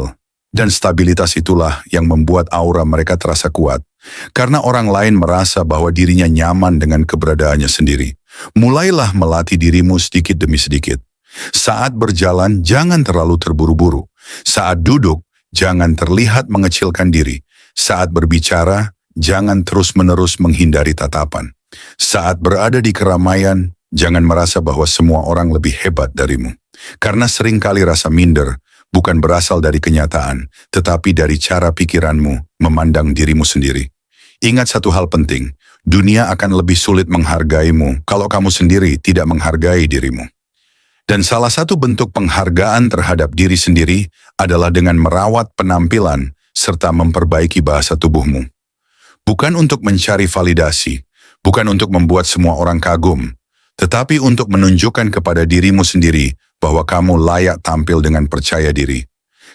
Dan stabilitas itulah yang membuat aura mereka terasa kuat. Karena orang lain merasa bahwa dirinya nyaman dengan keberadaannya sendiri. Mulailah melatih dirimu sedikit demi sedikit. Saat berjalan, jangan terlalu terburu-buru. Saat duduk, jangan terlihat mengecilkan diri. Saat berbicara, jangan terus-menerus menghindari tatapan. Saat berada di keramaian, jangan merasa bahwa semua orang lebih hebat darimu. Karena seringkali rasa minder bukan berasal dari kenyataan, tetapi dari cara pikiranmu memandang dirimu sendiri. Ingat satu hal penting, dunia akan lebih sulit menghargaimu kalau kamu sendiri tidak menghargai dirimu. Dan salah satu bentuk penghargaan terhadap diri sendiri adalah dengan merawat penampilan serta memperbaiki bahasa tubuhmu. Bukan untuk mencari validasi, bukan untuk membuat semua orang kagum, tetapi untuk menunjukkan kepada dirimu sendiri bahwa kamu layak tampil dengan percaya diri.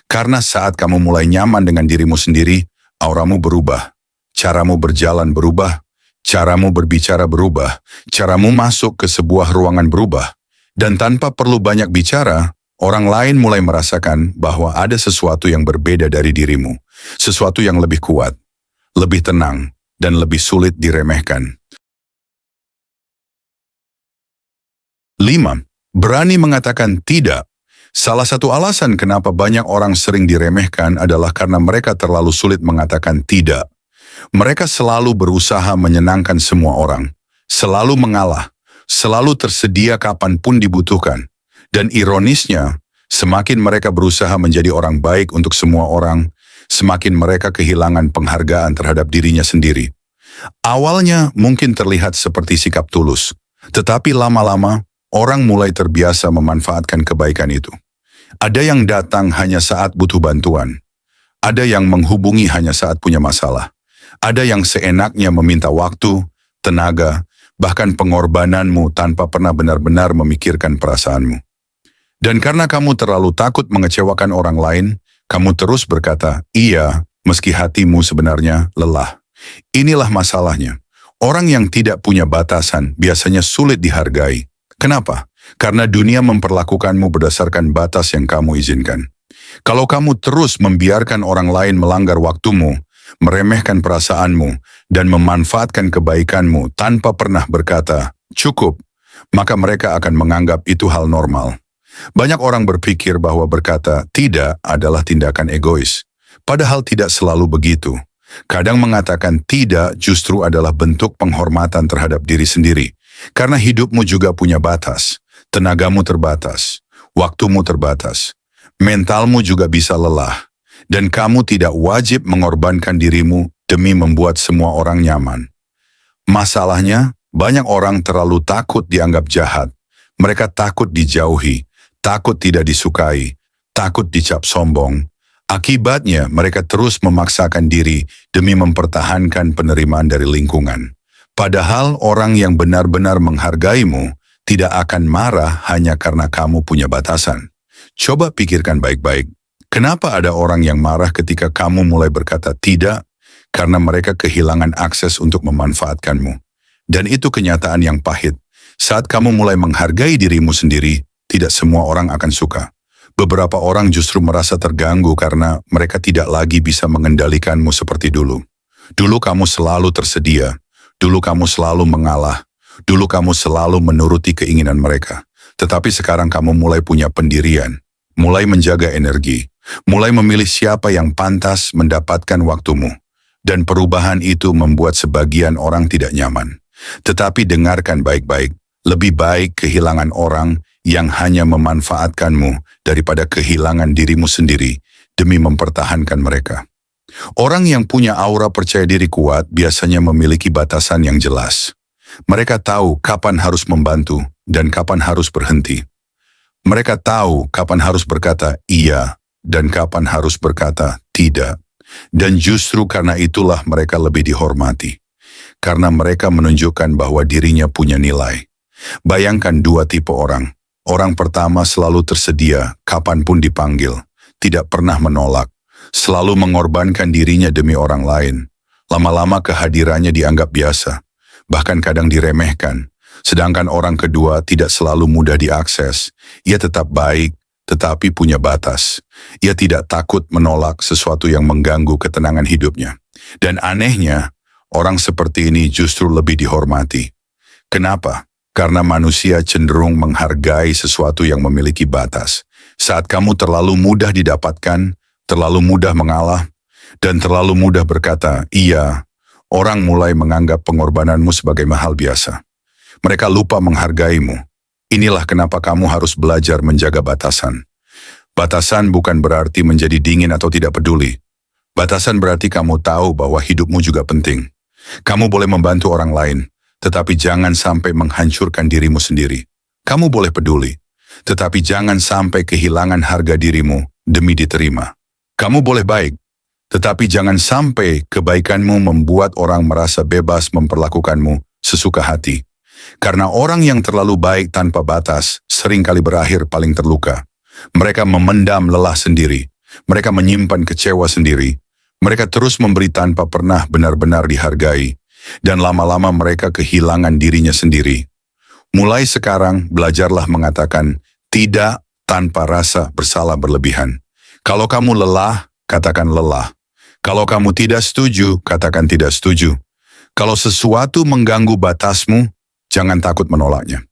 Karena saat kamu mulai nyaman dengan dirimu sendiri, auramu berubah, caramu berjalan berubah, caramu berbicara berubah, caramu masuk ke sebuah ruangan berubah. Dan tanpa perlu banyak bicara, orang lain mulai merasakan bahwa ada sesuatu yang berbeda dari dirimu. Sesuatu yang lebih kuat, lebih tenang, dan lebih sulit diremehkan. 5. Berani mengatakan tidak. Salah satu alasan kenapa banyak orang sering diremehkan adalah karena mereka terlalu sulit mengatakan tidak. Mereka selalu berusaha menyenangkan semua orang, selalu mengalah, selalu tersedia kapanpun dibutuhkan. Dan ironisnya, semakin mereka berusaha menjadi orang baik untuk semua orang, semakin mereka kehilangan penghargaan terhadap dirinya sendiri. Awalnya mungkin terlihat seperti sikap tulus, tetapi lama-lama orang mulai terbiasa memanfaatkan kebaikan itu. Ada yang datang hanya saat butuh bantuan. Ada yang menghubungi hanya saat punya masalah. Ada yang seenaknya meminta waktu, tenaga, bahkan pengorbananmu tanpa pernah benar-benar memikirkan perasaanmu. Dan karena kamu terlalu takut mengecewakan orang lain, kamu terus berkata, iya, meski hatimu sebenarnya lelah. Inilah masalahnya. Orang yang tidak punya batasan biasanya sulit dihargai. Kenapa? Karena dunia memperlakukanmu berdasarkan batas yang kamu izinkan. Kalau kamu terus membiarkan orang lain melanggar waktumu, meremehkan perasaanmu, dan memanfaatkan kebaikanmu tanpa pernah berkata, cukup, maka mereka akan menganggap itu hal normal. Banyak orang berpikir bahwa berkata tidak adalah tindakan egois. Padahal tidak selalu begitu. Kadang mengatakan tidak justru adalah bentuk penghormatan terhadap diri sendiri. Karena hidupmu juga punya batas. Tenagamu terbatas. Waktumu terbatas. Mentalmu juga bisa lelah. Dan kamu tidak wajib mengorbankan dirimu demi membuat semua orang nyaman. Masalahnya, banyak orang terlalu takut dianggap jahat. Mereka takut dijauhi. Takut tidak disukai, takut dicap sombong. Akibatnya mereka terus memaksakan diri demi mempertahankan penerimaan dari lingkungan. Padahal orang yang benar-benar menghargaimu tidak akan marah hanya karena kamu punya batasan. Coba pikirkan baik-baik. Kenapa ada orang yang marah ketika kamu mulai berkata tidak? karena mereka kehilangan akses untuk memanfaatkanmu. Dan itu kenyataan yang pahit. Saat kamu mulai menghargai dirimu sendiri, tidak semua orang akan suka. Beberapa orang justru merasa terganggu karena mereka tidak lagi bisa mengendalikanmu seperti dulu. Dulu kamu selalu tersedia, dulu kamu selalu mengalah, dulu kamu selalu menuruti keinginan mereka. Tetapi sekarang kamu mulai punya pendirian, mulai menjaga energi, mulai memilih siapa yang pantas mendapatkan waktumu. Dan perubahan itu membuat sebagian orang tidak nyaman. Tetapi dengarkan baik-baik, lebih baik kehilangan orang yang hanya memanfaatkanmu daripada kehilangan dirimu sendiri demi mempertahankan mereka. Orang yang punya aura percaya diri kuat biasanya memiliki batasan yang jelas. Mereka tahu kapan harus membantu dan kapan harus berhenti. Mereka tahu kapan harus berkata iya dan kapan harus berkata tidak. Dan justru karena itulah mereka lebih dihormati. Karena mereka menunjukkan bahwa dirinya punya nilai. Bayangkan dua tipe orang. Orang pertama selalu tersedia kapanpun dipanggil, tidak pernah menolak, selalu mengorbankan dirinya demi orang lain. Lama-lama kehadirannya dianggap biasa, bahkan kadang diremehkan. Sedangkan orang kedua tidak selalu mudah diakses. Ia tetap baik, tetapi punya batas. Ia tidak takut menolak sesuatu yang mengganggu ketenangan hidupnya. Dan anehnya, orang seperti ini justru lebih dihormati. Kenapa? Karena manusia cenderung menghargai sesuatu yang memiliki batas. Saat kamu terlalu mudah didapatkan, terlalu mudah mengalah, dan terlalu mudah berkata, iya, orang mulai menganggap pengorbananmu sebagai hal biasa. Mereka lupa menghargaimu. Inilah kenapa kamu harus belajar menjaga batasan. Batasan bukan berarti menjadi dingin atau tidak peduli. Batasan berarti kamu tahu bahwa hidupmu juga penting. Kamu boleh membantu orang lain, tetapi jangan sampai menghancurkan dirimu sendiri. Kamu boleh peduli, tetapi jangan sampai kehilangan harga dirimu demi diterima. Kamu boleh baik, tetapi jangan sampai kebaikanmu membuat orang merasa bebas memperlakukanmu sesuka hati. Karena orang yang terlalu baik tanpa batas seringkali berakhir paling terluka. Mereka memendam lelah sendiri. Mereka menyimpan kecewa sendiri. Mereka terus memberi tanpa pernah benar-benar dihargai. Dan lama-lama mereka kehilangan dirinya sendiri. Mulai sekarang, belajarlah mengatakan tidak tanpa rasa bersalah berlebihan. Kalau kamu lelah, katakan lelah. Kalau kamu tidak setuju, katakan tidak setuju. Kalau sesuatu mengganggu batasmu, jangan takut menolaknya.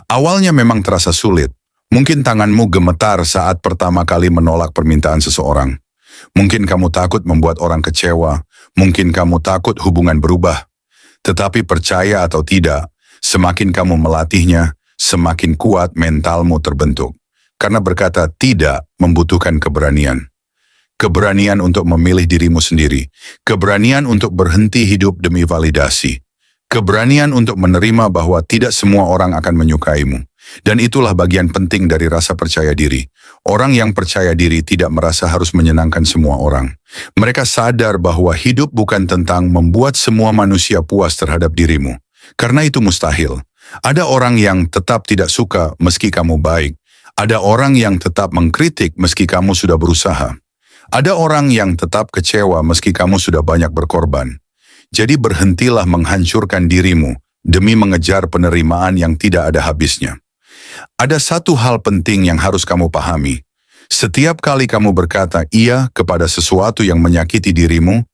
Awalnya memang terasa sulit. Mungkin tanganmu gemetar saat pertama kali menolak permintaan seseorang. Mungkin kamu takut membuat orang kecewa. Mungkin kamu takut hubungan berubah. Tetapi percaya atau tidak, semakin kamu melatihnya, semakin kuat mentalmu terbentuk. Karena berkata tidak membutuhkan keberanian. Keberanian untuk memilih dirimu sendiri. Keberanian untuk berhenti hidup demi validasi. Keberanian untuk menerima bahwa tidak semua orang akan menyukaimu. Dan itulah bagian penting dari rasa percaya diri. Orang yang percaya diri tidak merasa harus menyenangkan semua orang. Mereka sadar bahwa hidup bukan tentang membuat semua manusia puas terhadap dirimu. Karena itu mustahil. Ada orang yang tetap tidak suka meski kamu baik. Ada orang yang tetap mengkritik meski kamu sudah berusaha. Ada orang yang tetap kecewa meski kamu sudah banyak berkorban. Jadi berhentilah menghancurkan dirimu demi mengejar penerimaan yang tidak ada habisnya. Ada satu hal penting yang harus kamu pahami. Setiap kali kamu berkata iya kepada sesuatu yang menyakiti dirimu,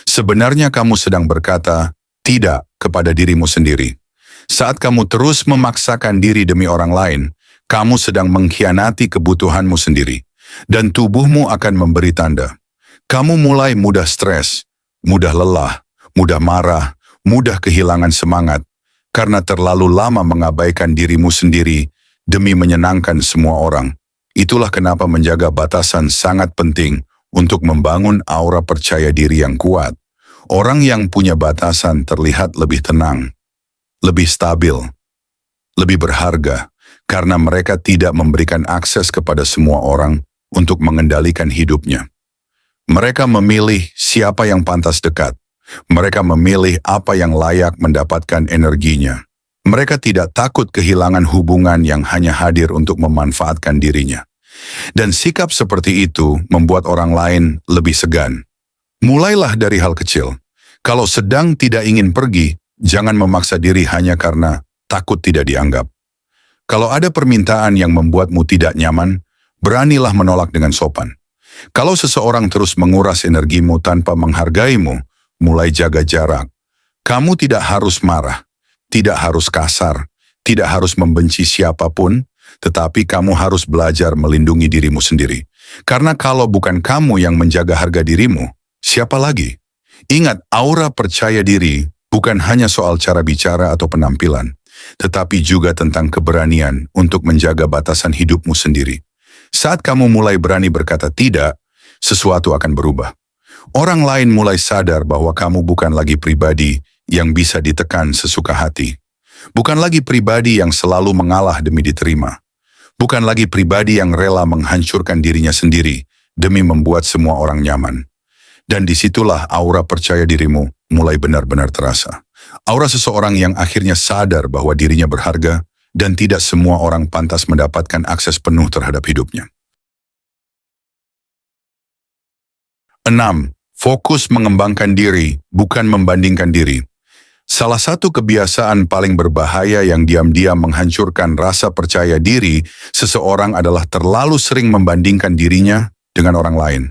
sebenarnya kamu sedang berkata tidak kepada dirimu sendiri. Saat kamu terus memaksakan diri demi orang lain, kamu sedang mengkhianati kebutuhanmu sendiri. Dan tubuhmu akan memberi tanda. Kamu mulai mudah stres, mudah lelah, mudah marah, mudah kehilangan semangat, karena terlalu lama mengabaikan dirimu sendiri demi menyenangkan semua orang. Itulah kenapa menjaga batasan sangat penting untuk membangun aura percaya diri yang kuat. Orang yang punya batasan terlihat lebih tenang, lebih stabil, lebih berharga, karena mereka tidak memberikan akses kepada semua orang untuk mengendalikan hidupnya. Mereka memilih siapa yang pantas dekat. Mereka memilih apa yang layak mendapatkan energinya. Mereka tidak takut kehilangan hubungan yang hanya hadir untuk memanfaatkan dirinya. Dan sikap seperti itu membuat orang lain lebih segan. Mulailah dari hal kecil. Kalau sedang tidak ingin pergi, jangan memaksa diri hanya karena takut tidak dianggap. Kalau ada permintaan yang membuatmu tidak nyaman, beranilah menolak dengan sopan. Kalau seseorang terus menguras energimu tanpa menghargaimu, mulai jaga jarak. Kamu tidak harus marah, tidak harus kasar, tidak harus membenci siapapun, tetapi kamu harus belajar melindungi dirimu sendiri. Karena kalau bukan kamu yang menjaga harga dirimu, siapa lagi? Ingat, aura percaya diri bukan hanya soal cara bicara atau penampilan, tetapi juga tentang keberanian untuk menjaga batasan hidupmu sendiri. Saat kamu mulai berani berkata tidak, sesuatu akan berubah. Orang lain mulai sadar bahwa kamu bukan lagi pribadi yang bisa ditekan sesuka hati. Bukan lagi pribadi yang selalu mengalah demi diterima. Bukan lagi pribadi yang rela menghancurkan dirinya sendiri demi membuat semua orang nyaman. Dan disitulah aura percaya dirimu mulai benar-benar terasa. Aura seseorang yang akhirnya sadar bahwa dirinya berharga dan tidak semua orang pantas mendapatkan akses penuh terhadap hidupnya. 6. Fokus mengembangkan diri, bukan membandingkan diri. Salah satu kebiasaan paling berbahaya yang diam-diam menghancurkan rasa percaya diri seseorang adalah terlalu sering membandingkan dirinya dengan orang lain.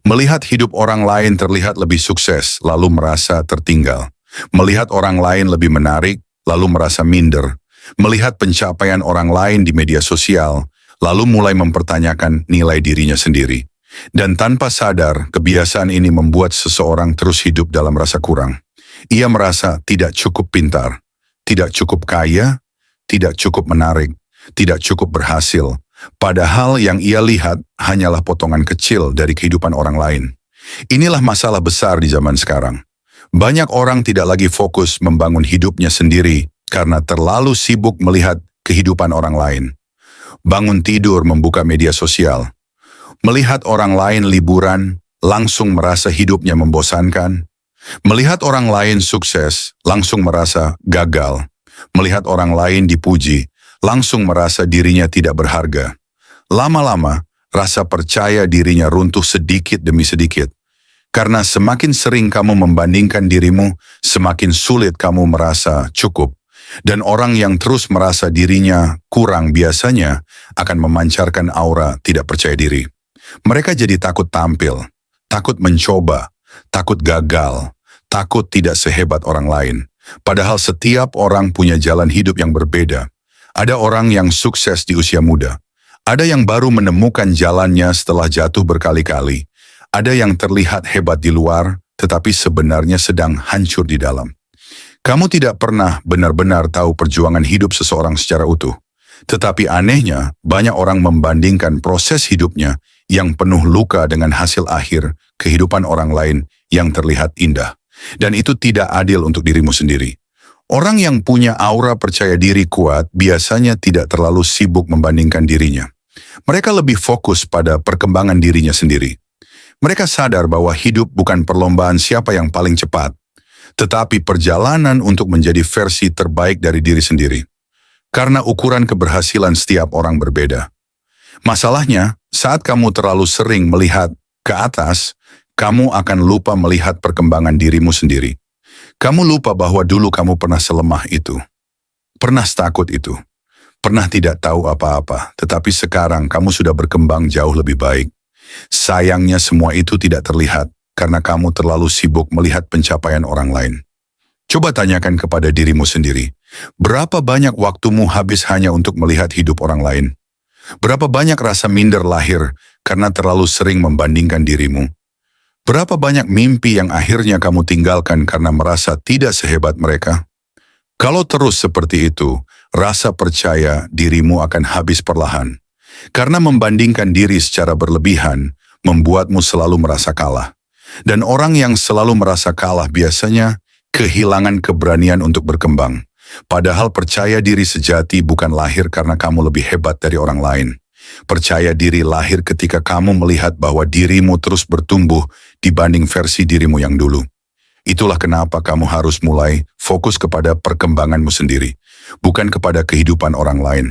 Melihat hidup orang lain terlihat lebih sukses, lalu merasa tertinggal. Melihat orang lain lebih menarik, lalu merasa minder. Melihat pencapaian orang lain di media sosial, lalu mulai mempertanyakan nilai dirinya sendiri. Dan tanpa sadar, kebiasaan ini membuat seseorang terus hidup dalam rasa kurang. Ia merasa tidak cukup pintar, tidak cukup kaya, tidak cukup menarik, tidak cukup berhasil. Padahal yang ia lihat hanyalah potongan kecil dari kehidupan orang lain. Inilah masalah besar di zaman sekarang. Banyak orang tidak lagi fokus membangun hidupnya sendiri karena terlalu sibuk melihat kehidupan orang lain. Bangun tidur membuka media sosial. Melihat orang lain liburan, langsung merasa hidupnya membosankan. Melihat orang lain sukses, langsung merasa gagal. Melihat orang lain dipuji, langsung merasa dirinya tidak berharga. Lama-lama, rasa percaya dirinya runtuh sedikit demi sedikit. Karena semakin sering kamu membandingkan dirimu, semakin sulit kamu merasa cukup. Dan orang yang terus merasa dirinya kurang biasanya akan memancarkan aura tidak percaya diri. Mereka jadi takut tampil, takut mencoba, takut gagal, takut tidak sehebat orang lain. Padahal setiap orang punya jalan hidup yang berbeda. Ada orang yang sukses di usia muda. Ada yang baru menemukan jalannya setelah jatuh berkali-kali. Ada yang terlihat hebat di luar, tetapi sebenarnya sedang hancur di dalam. Kamu tidak pernah benar-benar tahu perjuangan hidup seseorang secara utuh. Tetapi anehnya, banyak orang membandingkan proses hidupnya yang penuh luka dengan hasil akhir kehidupan orang lain yang terlihat indah. Dan itu tidak adil untuk dirimu sendiri. Orang yang punya aura percaya diri kuat biasanya tidak terlalu sibuk membandingkan dirinya. Mereka lebih fokus pada perkembangan dirinya sendiri. Mereka sadar bahwa hidup bukan perlombaan siapa yang paling cepat, tetapi perjalanan untuk menjadi versi terbaik dari diri sendiri. Karena ukuran keberhasilan setiap orang berbeda. Masalahnya, saat kamu terlalu sering melihat ke atas, kamu akan lupa melihat perkembangan dirimu sendiri. Kamu lupa bahwa dulu kamu pernah selemah itu. Pernah takut itu. Pernah tidak tahu apa-apa, tetapi sekarang kamu sudah berkembang jauh lebih baik. Sayangnya semua itu tidak terlihat karena kamu terlalu sibuk melihat pencapaian orang lain. Coba tanyakan kepada dirimu sendiri, berapa banyak waktumu habis hanya untuk melihat hidup orang lain? Berapa banyak rasa minder lahir karena terlalu sering membandingkan dirimu? Berapa banyak mimpi yang akhirnya kamu tinggalkan karena merasa tidak sehebat mereka? Kalau terus seperti itu, rasa percaya dirimu akan habis perlahan. Karena membandingkan diri secara berlebihan, membuatmu selalu merasa kalah. Dan orang yang selalu merasa kalah biasanya kehilangan keberanian untuk berkembang. Padahal percaya diri sejati bukan lahir karena kamu lebih hebat dari orang lain. Percaya diri lahir ketika kamu melihat bahwa dirimu terus bertumbuh dibanding versi dirimu yang dulu. Itulah kenapa kamu harus mulai fokus kepada perkembanganmu sendiri, bukan kepada kehidupan orang lain,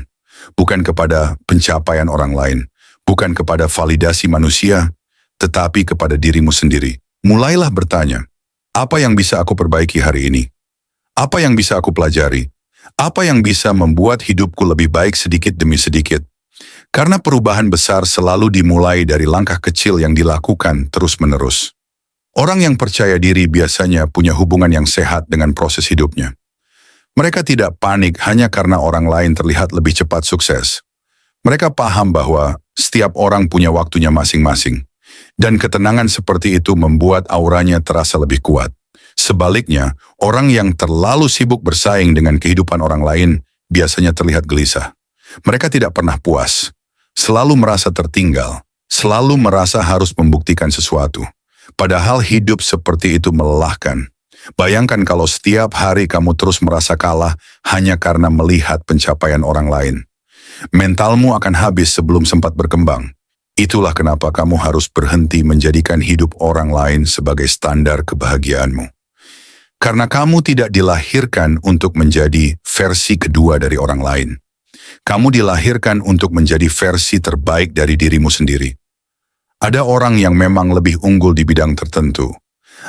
bukan kepada pencapaian orang lain, bukan kepada validasi manusia, tetapi kepada dirimu sendiri. Mulailah bertanya, Apa yang bisa aku perbaiki hari ini? Apa yang bisa aku pelajari? Apa yang bisa membuat hidupku lebih baik sedikit demi sedikit? Karena perubahan besar selalu dimulai dari langkah kecil yang dilakukan terus-menerus. Orang yang percaya diri biasanya punya hubungan yang sehat dengan proses hidupnya. Mereka tidak panik hanya karena orang lain terlihat lebih cepat sukses. Mereka paham bahwa setiap orang punya waktunya masing-masing. Dan ketenangan seperti itu membuat auranya terasa lebih kuat. Sebaliknya, orang yang terlalu sibuk bersaing dengan kehidupan orang lain biasanya terlihat gelisah. Mereka tidak pernah puas, selalu merasa tertinggal, selalu merasa harus membuktikan sesuatu. Padahal hidup seperti itu melelahkan. Bayangkan kalau setiap hari kamu terus merasa kalah hanya karena melihat pencapaian orang lain. Mentalmu akan habis sebelum sempat berkembang. Itulah kenapa kamu harus berhenti menjadikan hidup orang lain sebagai standar kebahagiaanmu. Karena kamu tidak dilahirkan untuk menjadi versi kedua dari orang lain. Kamu dilahirkan untuk menjadi versi terbaik dari dirimu sendiri. Ada orang yang memang lebih unggul di bidang tertentu.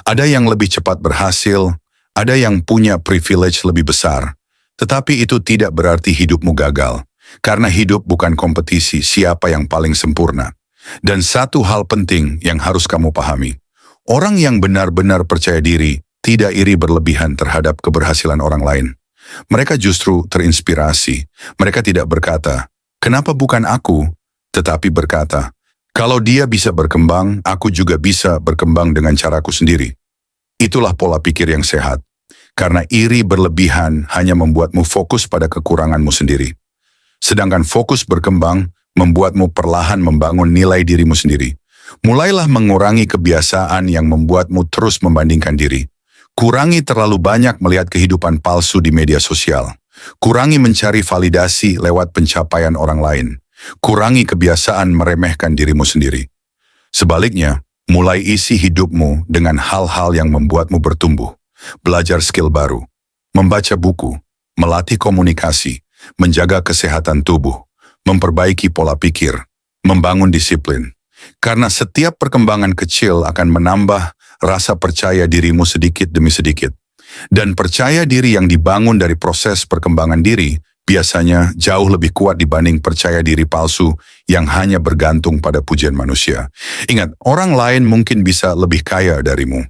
Ada yang lebih cepat berhasil, ada yang punya privilege lebih besar. Tetapi itu tidak berarti hidupmu gagal. Karena hidup bukan kompetisi siapa yang paling sempurna. Dan satu hal penting yang harus kamu pahami. Orang yang benar-benar percaya diri tidak iri berlebihan terhadap keberhasilan orang lain. Mereka justru terinspirasi. Mereka tidak berkata, "Kenapa bukan aku?" Tetapi berkata, "Kalau dia bisa berkembang, aku juga bisa berkembang dengan caraku sendiri." Itulah pola pikir yang sehat. Karena iri berlebihan hanya membuatmu fokus pada kekuranganmu sendiri. Sedangkan fokus berkembang membuatmu perlahan membangun nilai dirimu sendiri. Mulailah mengurangi kebiasaan yang membuatmu terus membandingkan diri. Kurangi terlalu banyak melihat kehidupan palsu di media sosial. Kurangi mencari validasi lewat pencapaian orang lain. Kurangi kebiasaan meremehkan dirimu sendiri. Sebaliknya, mulai isi hidupmu dengan hal-hal yang membuatmu bertumbuh. Belajar skill baru, membaca buku, melatih komunikasi, menjaga kesehatan tubuh, memperbaiki pola pikir, membangun disiplin. Karena setiap perkembangan kecil akan menambah rasa percaya dirimu sedikit demi sedikit. Dan percaya diri yang dibangun dari proses perkembangan diri biasanya jauh lebih kuat dibanding percaya diri palsu yang hanya bergantung pada pujian manusia. Ingat, orang lain mungkin bisa lebih kaya darimu,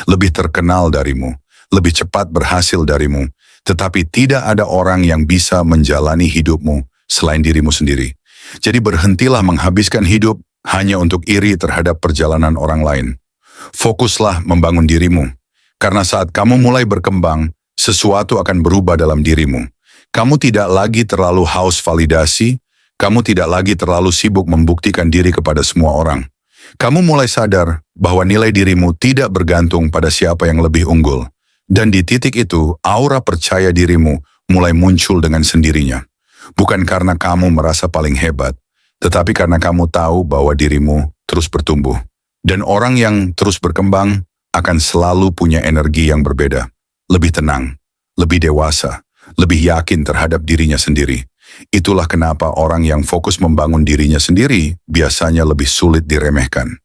lebih terkenal darimu, lebih cepat berhasil darimu, tetapi tidak ada orang yang bisa menjalani hidupmu selain dirimu sendiri. Jadi berhentilah menghabiskan hidup hanya untuk iri terhadap perjalanan orang lain. Fokuslah membangun dirimu, karena saat kamu mulai berkembang, sesuatu akan berubah dalam dirimu. Kamu tidak lagi terlalu haus validasi, kamu tidak lagi terlalu sibuk membuktikan diri kepada semua orang. Kamu mulai sadar bahwa nilai dirimu tidak bergantung pada siapa yang lebih unggul. Dan di titik itu, aura percaya dirimu mulai muncul dengan sendirinya. Bukan karena kamu merasa paling hebat, tetapi karena kamu tahu bahwa dirimu terus bertumbuh. Dan orang yang terus berkembang akan selalu punya energi yang berbeda. Lebih tenang, lebih dewasa, lebih yakin terhadap dirinya sendiri. Itulah kenapa orang yang fokus membangun dirinya sendiri biasanya lebih sulit diremehkan.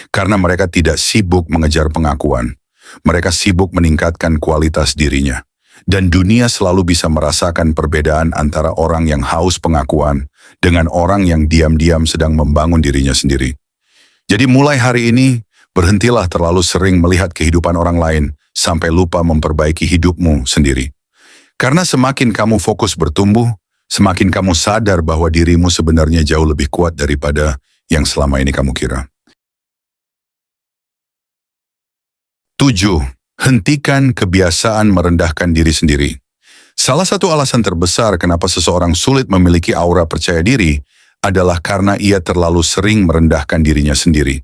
Karena mereka tidak sibuk mengejar pengakuan. Mereka sibuk meningkatkan kualitas dirinya. Dan dunia selalu bisa merasakan perbedaan antara orang yang haus pengakuan dengan orang yang diam-diam sedang membangun dirinya sendiri. Jadi mulai hari ini, berhentilah terlalu sering melihat kehidupan orang lain sampai lupa memperbaiki hidupmu sendiri. Karena semakin kamu fokus bertumbuh, semakin kamu sadar bahwa dirimu sebenarnya jauh lebih kuat daripada yang selama ini kamu kira. 7. Hentikan kebiasaan merendahkan diri sendiri. Salah satu alasan terbesar kenapa seseorang sulit memiliki aura percaya diri adalah karena ia terlalu sering merendahkan dirinya sendiri.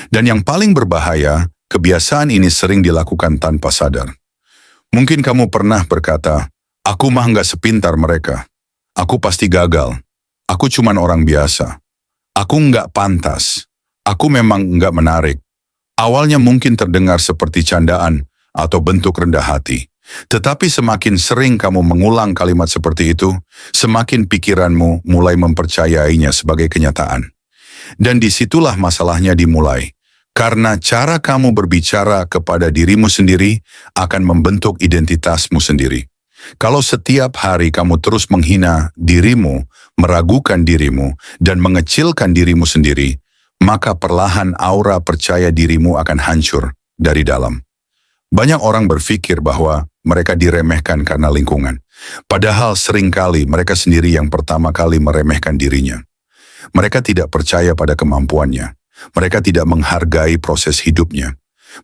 Dan yang paling berbahaya, kebiasaan ini sering dilakukan tanpa sadar. Mungkin kamu pernah berkata, "Aku mah nggak sepintar mereka. Aku pasti gagal. Aku cuman orang biasa. Aku nggak pantas. Aku memang nggak menarik." Awalnya mungkin terdengar seperti candaan atau bentuk rendah hati. Tetapi semakin sering kamu mengulang kalimat seperti itu, semakin pikiranmu mulai mempercayainya sebagai kenyataan. Dan disitulah masalahnya dimulai. Karena cara kamu berbicara kepada dirimu sendiri akan membentuk identitasmu sendiri. Kalau setiap hari kamu terus menghina dirimu, meragukan dirimu, dan mengecilkan dirimu sendiri, maka perlahan aura percaya dirimu akan hancur dari dalam. Banyak orang berpikir bahwa mereka diremehkan karena lingkungan. Padahal seringkali mereka sendiri yang pertama kali meremehkan dirinya. Mereka tidak percaya pada kemampuannya. Mereka tidak menghargai proses hidupnya.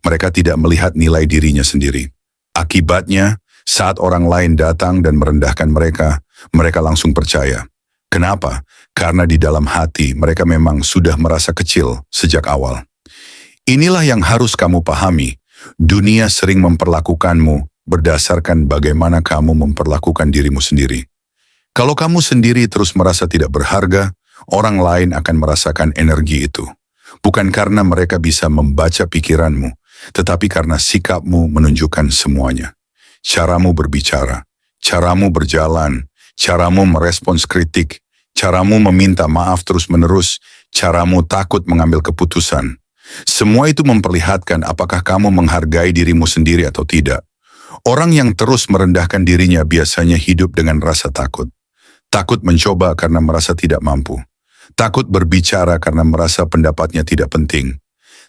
Mereka tidak melihat nilai dirinya sendiri. Akibatnya, saat orang lain datang dan merendahkan mereka, mereka langsung percaya. Kenapa? Karena di dalam hati mereka memang sudah merasa kecil sejak awal. Inilah yang harus kamu pahami. Dunia sering memperlakukanmu berdasarkan bagaimana kamu memperlakukan dirimu sendiri. Kalau kamu sendiri terus merasa tidak berharga, orang lain akan merasakan energi itu. Bukan karena mereka bisa membaca pikiranmu, tetapi karena sikapmu menunjukkan semuanya. Caramu berbicara, caramu berjalan, caramu merespons kritik, caramu meminta maaf terus-menerus, caramu takut mengambil keputusan. Semua itu memperlihatkan apakah kamu menghargai dirimu sendiri atau tidak. Orang yang terus merendahkan dirinya biasanya hidup dengan rasa takut. Takut mencoba karena merasa tidak mampu. Takut berbicara karena merasa pendapatnya tidak penting.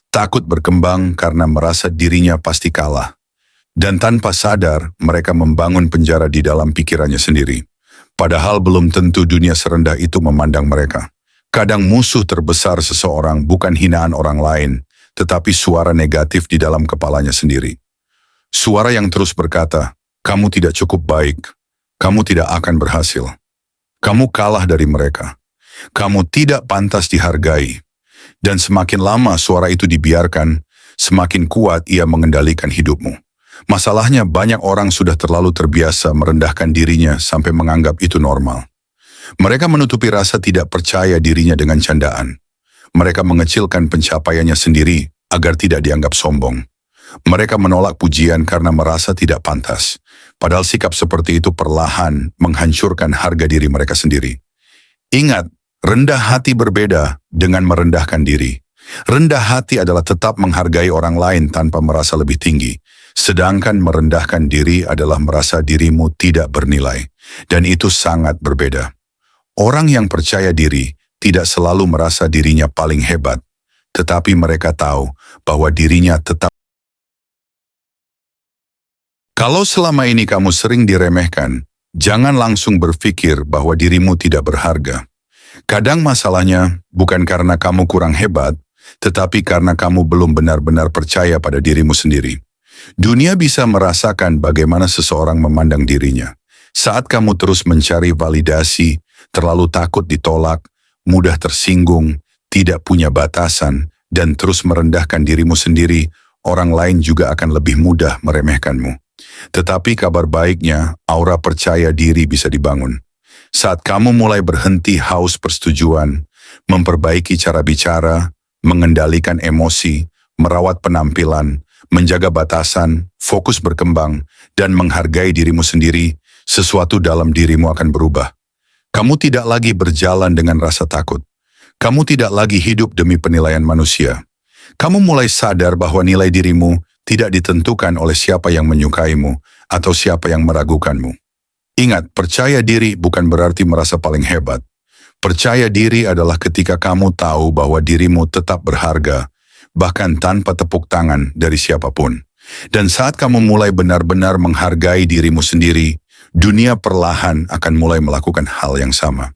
Takut berkembang karena merasa dirinya pasti kalah. Dan tanpa sadar, mereka membangun penjara di dalam pikirannya sendiri. Padahal belum tentu dunia serendah itu memandang mereka. Kadang musuh terbesar seseorang bukan hinaan orang lain, tetapi suara negatif di dalam kepalanya sendiri. Suara yang terus berkata, kamu tidak cukup baik, kamu tidak akan berhasil. Kamu kalah dari mereka. Kamu tidak pantas dihargai. Dan semakin lama suara itu dibiarkan, semakin kuat ia mengendalikan hidupmu. Masalahnya banyak orang sudah terlalu terbiasa merendahkan dirinya sampai menganggap itu normal. Mereka menutupi rasa tidak percaya dirinya dengan candaan. Mereka mengecilkan pencapaiannya sendiri agar tidak dianggap sombong. Mereka menolak pujian karena merasa tidak pantas. Padahal sikap seperti itu perlahan menghancurkan harga diri mereka sendiri. Ingat, rendah hati berbeda dengan merendahkan diri. Rendah hati adalah tetap menghargai orang lain tanpa merasa lebih tinggi. Sedangkan merendahkan diri adalah merasa dirimu tidak bernilai. Dan itu sangat berbeda. Orang yang percaya diri tidak selalu merasa dirinya paling hebat. Tetapi mereka tahu bahwa dirinya tetap. Kalau selama ini kamu sering diremehkan, jangan langsung berpikir bahwa dirimu tidak berharga. Kadang masalahnya bukan karena kamu kurang hebat, tetapi karena kamu belum benar-benar percaya pada dirimu sendiri. Dunia bisa merasakan bagaimana seseorang memandang dirinya. Saat kamu terus mencari validasi, terlalu takut ditolak, mudah tersinggung, tidak punya batasan, dan terus merendahkan dirimu sendiri, orang lain juga akan lebih mudah meremehkanmu. Tetapi kabar baiknya, aura percaya diri bisa dibangun. Saat kamu mulai berhenti haus persetujuan, memperbaiki cara bicara, mengendalikan emosi, merawat penampilan, menjaga batasan, fokus berkembang, dan menghargai dirimu sendiri, sesuatu dalam dirimu akan berubah. Kamu tidak lagi berjalan dengan rasa takut. Kamu tidak lagi hidup demi penilaian manusia. Kamu mulai sadar bahwa nilai dirimu tidak ditentukan oleh siapa yang menyukaimu atau siapa yang meragukanmu. Ingat, percaya diri bukan berarti merasa paling hebat. Percaya diri adalah ketika kamu tahu bahwa dirimu tetap berharga, bahkan tanpa tepuk tangan dari siapapun. Dan saat kamu mulai benar-benar menghargai dirimu sendiri, dunia perlahan akan mulai melakukan hal yang sama.